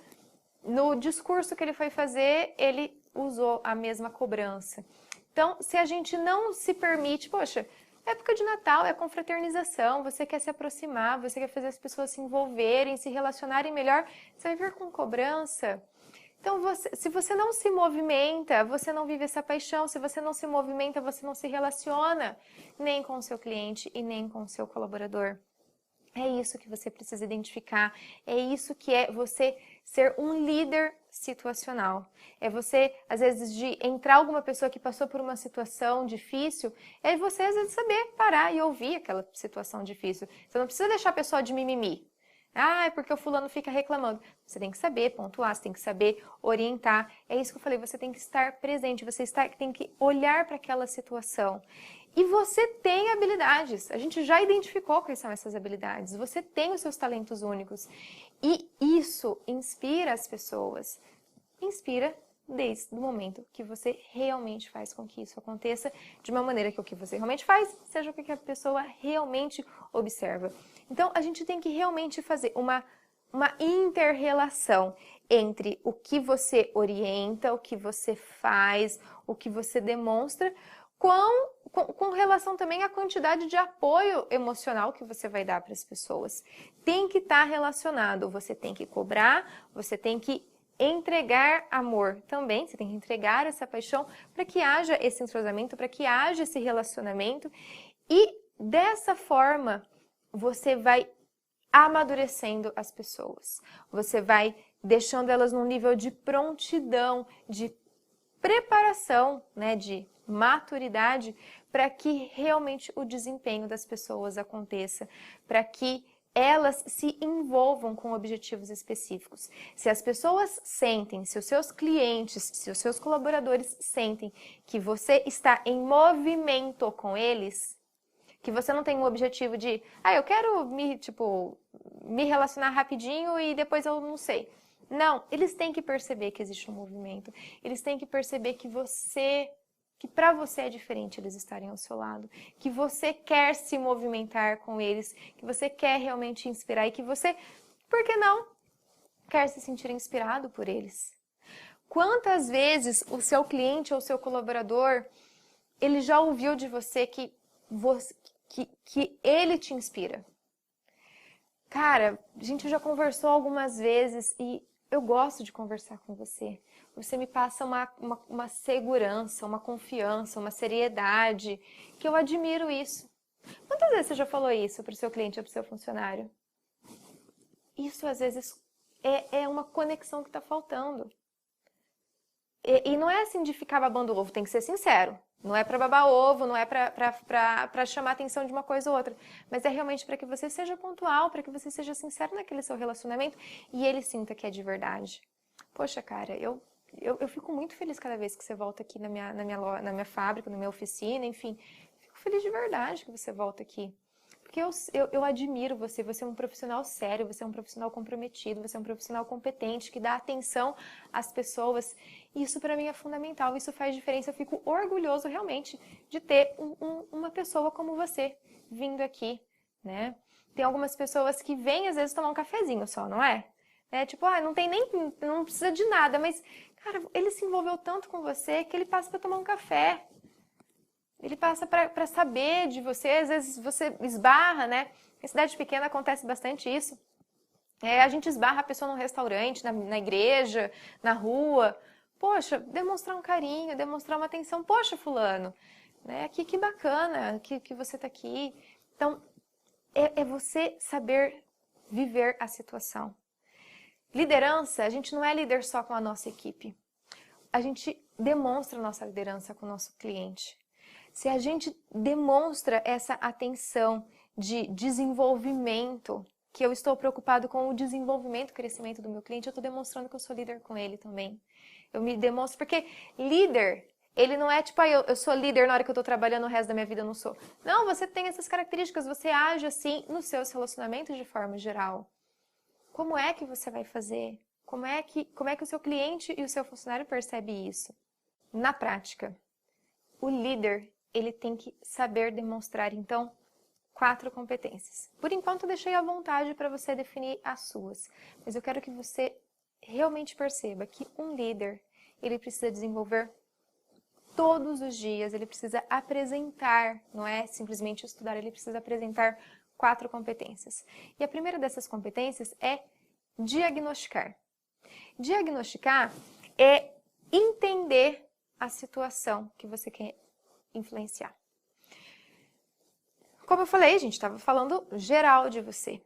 no discurso que ele foi fazer, ele usou a mesma cobrança. Então, se a gente não se permite, poxa, época de Natal é confraternização, você quer se aproximar, você quer fazer as pessoas se envolverem, se relacionarem melhor, você vai vir com cobrança. Então, se você não se movimenta, você não vive essa paixão, se você não se movimenta, você não se relaciona nem com o seu cliente e nem com o seu colaborador. É isso que você precisa identificar, é isso que é você ser um líder situacional. É você, às vezes, de entrar alguma pessoa que passou por uma situação difícil, é você, às vezes, saber parar e ouvir aquela situação difícil. Você não precisa deixar a pessoa de mimimi. Ah, é porque o fulano fica reclamando. Você tem que saber pontuar, você tem que saber orientar. É isso que eu falei, você tem que estar presente, tem que olhar para aquela situação. E você tem habilidades. A gente já identificou quais são essas habilidades. Você tem os seus talentos únicos. E isso inspira as pessoas. Inspira desde o momento que você realmente faz com que isso aconteça de uma maneira que o que você realmente faz seja o que a pessoa realmente observa. Então, a gente tem que realmente fazer uma inter-relação entre o que você orienta, o que você faz, o que você demonstra, com relação também à quantidade de apoio emocional que você vai dar para as pessoas. Tem que estar relacionado, você tem que cobrar, você tem que entregar amor também, você tem que entregar essa paixão para que haja esse entrosamento, para que haja esse relacionamento e dessa forma você vai amadurecendo as pessoas, você vai deixando elas num nível de prontidão, de preparação, né, de maturidade para que realmente o desempenho das pessoas aconteça, para que elas se envolvam com objetivos específicos. Se as pessoas sentem, se os seus clientes, se os seus colaboradores sentem que você está em movimento com eles, que você não tem um objetivo de, eu quero me relacionar rapidinho e depois eu não sei. Não, eles têm que perceber que existe um movimento. Eles têm que perceber que para você é diferente eles estarem ao seu lado, que você quer se movimentar com eles, que você quer realmente inspirar e que você, por que não, quer se sentir inspirado por eles. Quantas vezes o seu cliente ou o seu colaborador, ele já ouviu de você que ele te inspira? Cara, a gente já conversou algumas vezes e eu gosto de conversar com você. Você me passa uma segurança, uma confiança, uma seriedade, que eu admiro isso. Quantas vezes você já falou isso para o seu cliente ou para o seu funcionário? Isso, às vezes, é uma conexão que está faltando. E não é assim de ficar babando ovo, tem que ser sincero. Não é para babar ovo, não é para chamar a atenção de uma coisa ou outra. Mas é realmente para que você seja pontual, para que você seja sincero naquele seu relacionamento e ele sinta que é de verdade. Poxa, cara, eu fico muito feliz cada vez que você volta aqui na minha fábrica, na minha oficina, enfim. Fico feliz de verdade que você volta aqui. Porque eu admiro você, você é um profissional sério, você é um profissional comprometido, você é um profissional competente, que dá atenção às pessoas. E isso para mim é fundamental, isso faz diferença. Eu fico orgulhoso realmente de ter uma pessoa como você vindo aqui, né? Tem algumas pessoas que vêm às vezes tomar um cafezinho só, não é? Tipo, não precisa de nada, mas, cara, ele se envolveu tanto com você que ele passa para tomar um café. Ele passa para saber de você, às vezes você esbarra, né? Em cidade pequena acontece bastante isso. A gente esbarra a pessoa num restaurante, na igreja, na rua. Poxa, demonstrar um carinho, demonstrar uma atenção. Poxa, fulano, né? Que bacana que você está aqui. Então, é você saber viver a situação. Liderança, a gente não é líder só com a nossa equipe. A gente demonstra a nossa liderança com o nosso cliente. Se a gente demonstra essa atenção de desenvolvimento, que eu estou preocupado com o desenvolvimento e crescimento do meu cliente, eu estou demonstrando que eu sou líder com ele também. Eu me demonstro, porque líder, ele não é tipo, eu sou líder na hora que eu estou trabalhando, o resto da minha vida eu não sou. Não, você tem essas características, você age assim nos seus relacionamentos de forma geral. Como é que você vai fazer? Como é que o seu cliente e o seu funcionário percebem isso? Na prática, o líder, ele tem que saber demonstrar, então, 4 competências. Por enquanto, eu deixei à vontade para você definir as suas, mas eu quero que você realmente perceba que um líder, ele precisa desenvolver todos os dias, ele precisa apresentar, não é simplesmente estudar, ele precisa apresentar 4 competências. E a primeira dessas competências é diagnosticar. Diagnosticar é entender a situação que você quer influenciar. Como eu falei, a gente estava falando geral de você.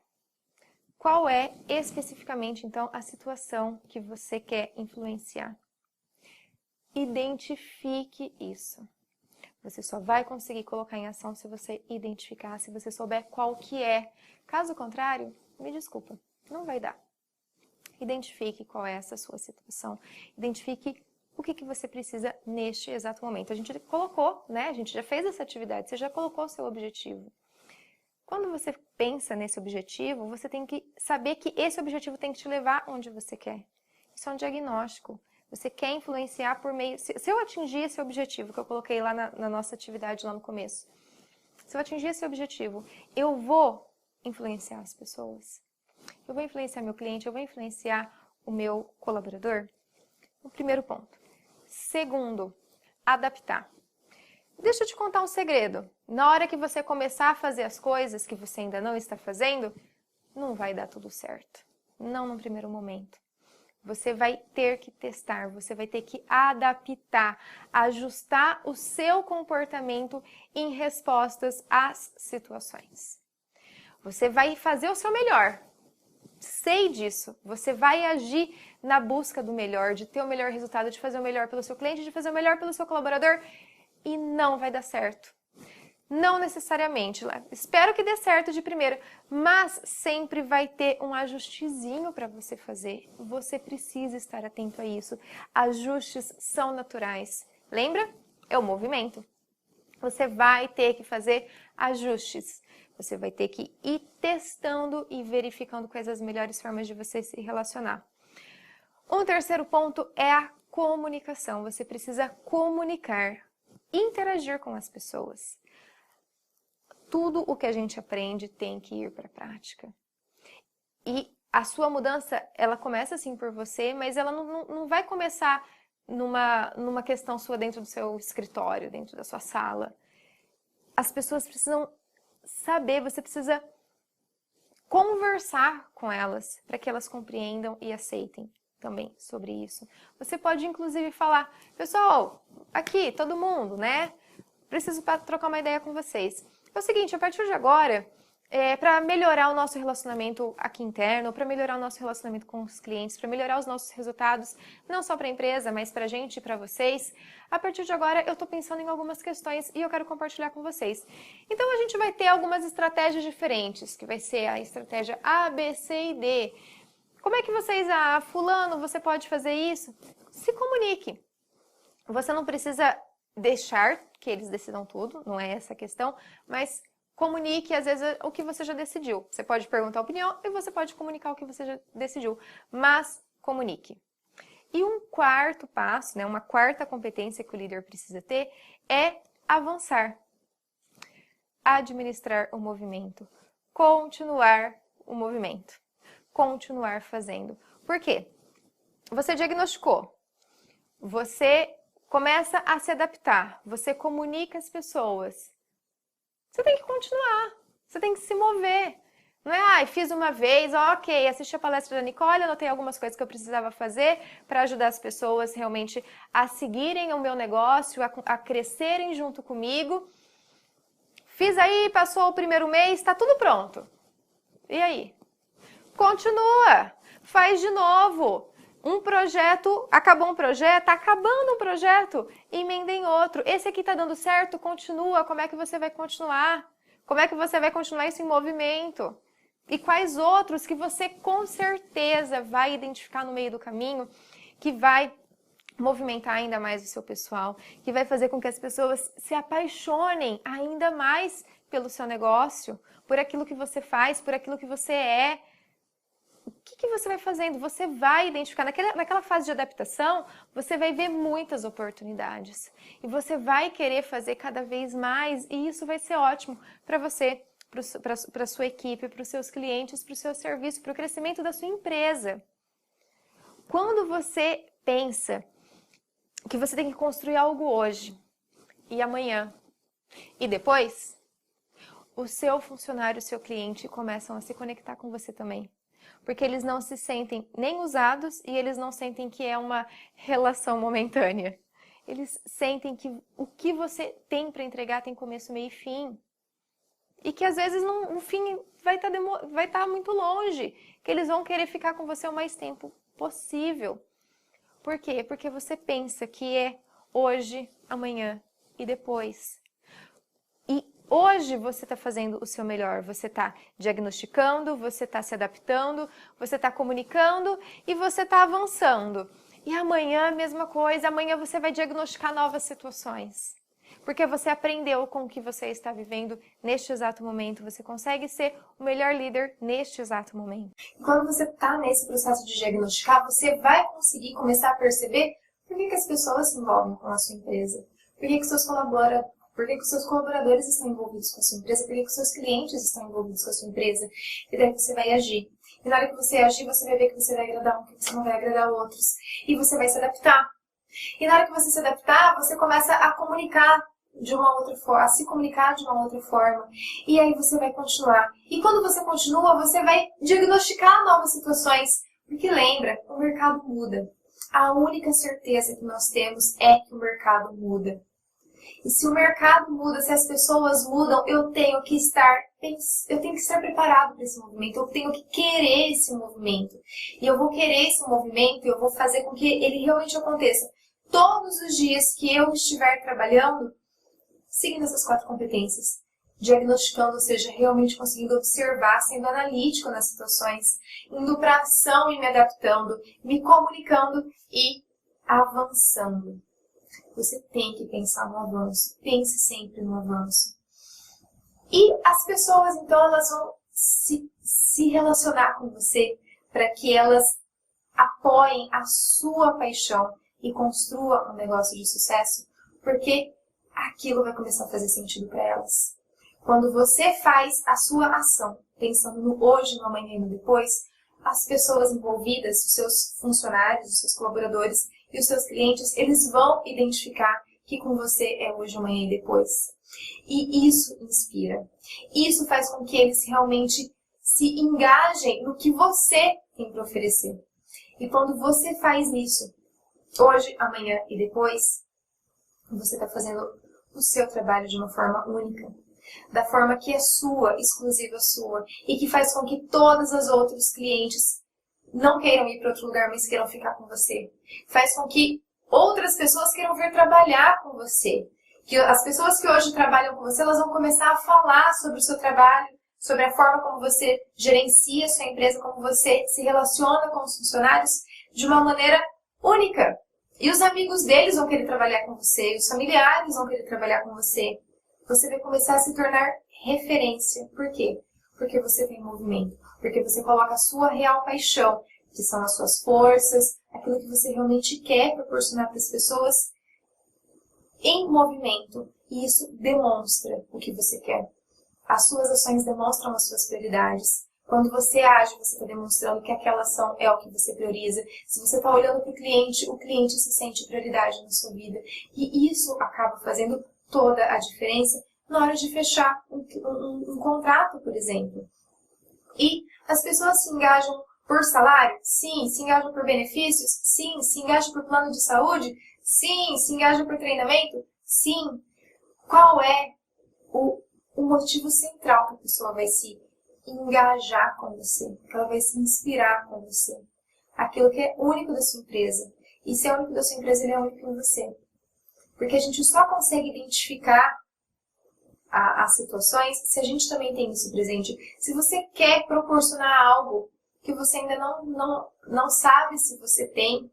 Qual é especificamente, então, a situação que você quer influenciar? Identifique isso. Você só vai conseguir colocar em ação se você identificar, se você souber qual que é. Caso contrário, me desculpa, Não vai dar. Identifique qual é essa sua situação. Identifique o que você precisa neste exato momento. A gente colocou, né? A gente já fez essa atividade, você já colocou o seu objetivo. Quando você pensa nesse objetivo, você tem que saber que esse objetivo tem que te levar onde você quer. Isso é um diagnóstico. Você quer influenciar por meio... Se eu atingir esse objetivo que eu coloquei lá na nossa atividade lá no começo, se eu atingir esse objetivo, eu vou influenciar as pessoas. Eu vou influenciar meu cliente, eu vou influenciar o meu colaborador. O primeiro ponto. Segundo, adaptar. Deixa eu te contar um segredo. Na hora que você começar a fazer as coisas que você ainda não está fazendo, não vai dar tudo certo. Não no primeiro momento. Você vai ter que testar, você vai ter que adaptar, ajustar o seu comportamento em respostas às situações. Você vai fazer o seu melhor. Sei disso. Você vai agir na busca do melhor, de ter o melhor resultado, de fazer o melhor pelo seu cliente, de fazer o melhor pelo seu colaborador. E não vai dar certo. Não necessariamente. Espero que dê certo de primeira, mas sempre vai ter um ajustezinho para você fazer. Você precisa estar atento a isso. Ajustes são naturais. Lembra? É o movimento. Você vai ter que fazer ajustes. Você vai ter que ir testando e verificando quais as melhores formas de você se relacionar. Um terceiro ponto é a comunicação. Você precisa comunicar. Interagir com as pessoas. Tudo o que a gente aprende tem que ir para a prática. E a sua mudança, ela começa assim por você, mas ela não vai começar numa questão sua dentro do seu escritório, dentro da sua sala. As pessoas precisam saber, você precisa conversar com elas para que elas compreendam e aceitem também sobre isso. Você pode inclusive falar, pessoal, aqui, todo mundo, né? Preciso trocar uma ideia com vocês. É o seguinte, a partir de agora, para melhorar o nosso relacionamento aqui interno, para melhorar o nosso relacionamento com os clientes, para melhorar os nossos resultados, não só para a empresa, mas para a gente e para vocês, a partir de agora eu estou pensando em algumas questões e eu quero compartilhar com vocês. Então a gente vai ter algumas estratégias diferentes, que vai ser a estratégia A, B, C e D. Como é que vocês, fulano, você pode fazer isso? Se comunique. Você não precisa deixar que eles decidam tudo, não é essa a questão, mas comunique, às vezes, o que você já decidiu. Você pode perguntar a opinião e você pode comunicar o que você já decidiu, mas comunique. E um quarto passo, né, uma quarta competência que o líder precisa ter é avançar. Administrar o movimento. Continuar o movimento. Continuar fazendo. Por quê? Você diagnosticou. Você começa a se adaptar. Você comunica as pessoas. Você tem que continuar. Você tem que se mover. Não é, fiz uma vez, ok, assisti a palestra da Nicole, anotei algumas coisas que eu precisava fazer para ajudar as pessoas realmente a seguirem o meu negócio, a crescerem junto comigo. Fiz aí, passou o primeiro mês, está tudo pronto. E aí? Continua, faz de novo. Um projeto, acabou um projeto, está acabando um projeto, emenda em outro. Esse aqui está dando certo, continua. Como é que você vai continuar? Como é que você vai continuar isso em movimento? E quais outros que você com certeza vai identificar no meio do caminho, que vai movimentar ainda mais o seu pessoal, que vai fazer com que as pessoas se apaixonem ainda mais pelo seu negócio, por aquilo que você faz, por aquilo que você é. O que você vai fazendo? Você vai identificar, naquela fase de adaptação, você vai ver muitas oportunidades. E você vai querer fazer cada vez mais, e isso vai ser ótimo para você, para a sua equipe, para os seus clientes, para o seu serviço, para o crescimento da sua empresa. Quando você pensa que você tem que construir algo hoje, e amanhã, e depois, o seu funcionário, o seu cliente começam a se conectar com você também. Porque eles não se sentem nem usados e eles não sentem que é uma relação momentânea. Eles sentem que o que você tem para entregar tem começo, meio e fim. E que às vezes o fim vai estar muito longe. Que eles vão querer ficar com você o mais tempo possível. Por quê? Porque você pensa que é hoje, amanhã e depois. E hoje hoje você está fazendo o seu melhor, você está diagnosticando, você está se adaptando, você está comunicando e você está avançando. E amanhã a mesma coisa, amanhã você vai diagnosticar novas situações. Porque você aprendeu com o que você está vivendo neste exato momento, você consegue ser o melhor líder neste exato momento. E quando você está nesse processo de diagnosticar, você vai conseguir começar a perceber por que as pessoas se envolvem com a sua empresa, por que os seus colaboradores estão envolvidos com a sua empresa, por que os seus clientes estão envolvidos com a sua empresa, e daí você vai agir. E na hora que você agir, você vai ver que você vai agradar um, que você não vai agradar outros, e você vai se adaptar. E na hora que você se adaptar, você começa a comunicar de uma outra forma, a se comunicar de uma outra forma. E aí você vai continuar. E quando você continua, você vai diagnosticar novas situações. Porque lembra, o mercado muda. A única certeza que nós temos é que o mercado muda. E se o mercado muda, se as pessoas mudam, eu tenho que estar preparado para esse movimento, eu tenho que querer esse movimento. E eu vou querer esse movimento e eu vou fazer com que ele realmente aconteça. Todos os dias que eu estiver trabalhando, seguindo essas 4 competências, diagnosticando, ou seja, realmente conseguindo observar, sendo analítico nas situações, indo para a ação e me adaptando, me comunicando e avançando. Você tem que pensar no avanço, pense sempre no avanço. E as pessoas, então, elas vão se relacionar com você para que elas apoiem a sua paixão e construam um negócio de sucesso, porque aquilo vai começar a fazer sentido para elas. Quando você faz a sua ação, pensando no hoje, no amanhã e no depois, as pessoas envolvidas, os seus funcionários, os seus colaboradores e os seus clientes, eles vão identificar que com você é hoje, amanhã e depois. E isso inspira. Isso faz com que eles realmente se engajem no que você tem para oferecer. E quando você faz isso, hoje, amanhã e depois, você está fazendo o seu trabalho de uma forma única, da forma que é sua, exclusiva sua, e que faz com que todos os outros clientes não queiram ir para outro lugar, mas queiram ficar com você. Faz com que outras pessoas queiram vir trabalhar com você. Que as pessoas que hoje trabalham com você, elas vão começar a falar sobre o seu trabalho, sobre a forma como você gerencia a sua empresa, como você se relaciona com os funcionários de uma maneira única. E os amigos deles vão querer trabalhar com você, e os familiares vão querer trabalhar com você. Você vai começar a se tornar referência. Por quê? Porque você tem movimento. Porque você coloca a sua real paixão, que são as suas forças, aquilo que você realmente quer proporcionar para as pessoas, em movimento. E isso demonstra o que você quer. As suas ações demonstram as suas prioridades. Quando você age, você está demonstrando que aquela ação é o que você prioriza. Se você está olhando para o cliente se sente prioridade na sua vida. E isso acaba fazendo toda a diferença na hora de fechar um contrato, por exemplo. E as pessoas se engajam por salário? Sim. Se engajam por benefícios? Sim. Se engajam por plano de saúde? Sim. Se engajam por treinamento? Sim. Qual é o motivo central que a pessoa vai se engajar com você, que ela vai se inspirar com você? Aquilo que é único da sua empresa. E se é único da sua empresa, ele é único em você. Porque a gente só consegue identificar as situações se a gente também tem isso presente. Se você quer proporcionar algo que você ainda não sabe se você tem,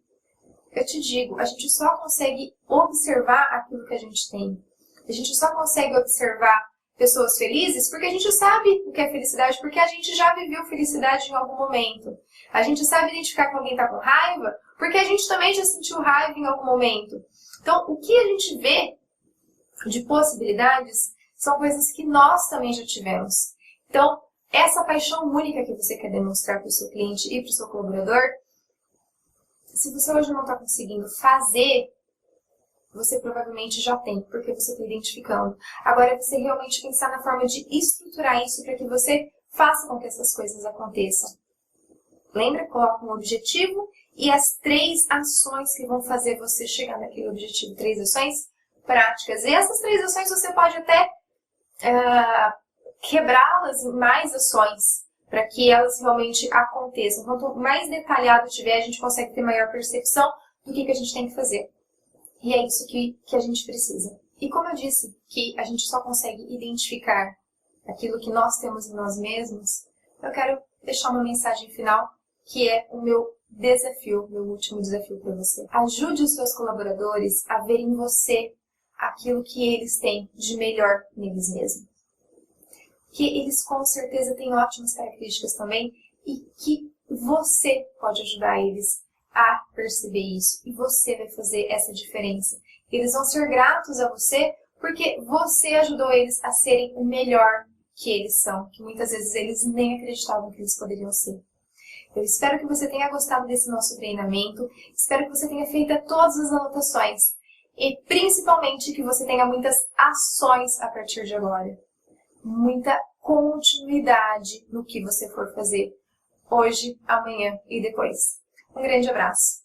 eu te digo, a gente só consegue observar aquilo que a gente tem. A gente só consegue observar pessoas felizes porque a gente sabe o que é felicidade, porque a gente já viveu felicidade em algum momento. A gente sabe identificar que alguém está com raiva porque a gente também já sentiu raiva em algum momento. Então, o que a gente vê de possibilidades são coisas que nós também já tivemos. Então, essa paixão única que você quer demonstrar para o seu cliente e para o seu colaborador, se você hoje não está conseguindo fazer, você provavelmente já tem, porque você está identificando. Agora é você realmente pensar na forma de estruturar isso para que você faça com que essas coisas aconteçam. Lembra? Coloca um objetivo e as 3 ações que vão fazer você chegar naquele objetivo. 3 ações práticas. E essas 3 ações você pode até quebrá-las em mais ações, para que elas realmente aconteçam. Quanto mais detalhado tiver, a gente consegue ter maior percepção do que a gente tem que fazer. E é isso que a gente precisa. E como eu disse que a gente só consegue identificar aquilo que nós temos em nós mesmos, eu quero deixar uma mensagem final, que é o meu desafio, meu último desafio para você. Ajude os seus colaboradores a ver em você aquilo que eles têm de melhor neles mesmos. Que eles com certeza têm ótimas características também e que você pode ajudar eles a perceber isso. E você vai fazer essa diferença. Eles vão ser gratos a você porque você ajudou eles a serem o melhor que eles são, que muitas vezes eles nem acreditavam que eles poderiam ser. Eu espero que você tenha gostado desse nosso treinamento, espero que você tenha feito todas as anotações e principalmente que você tenha muitas ações a partir de agora. Muita continuidade no que você for fazer hoje, amanhã e depois. Um grande abraço!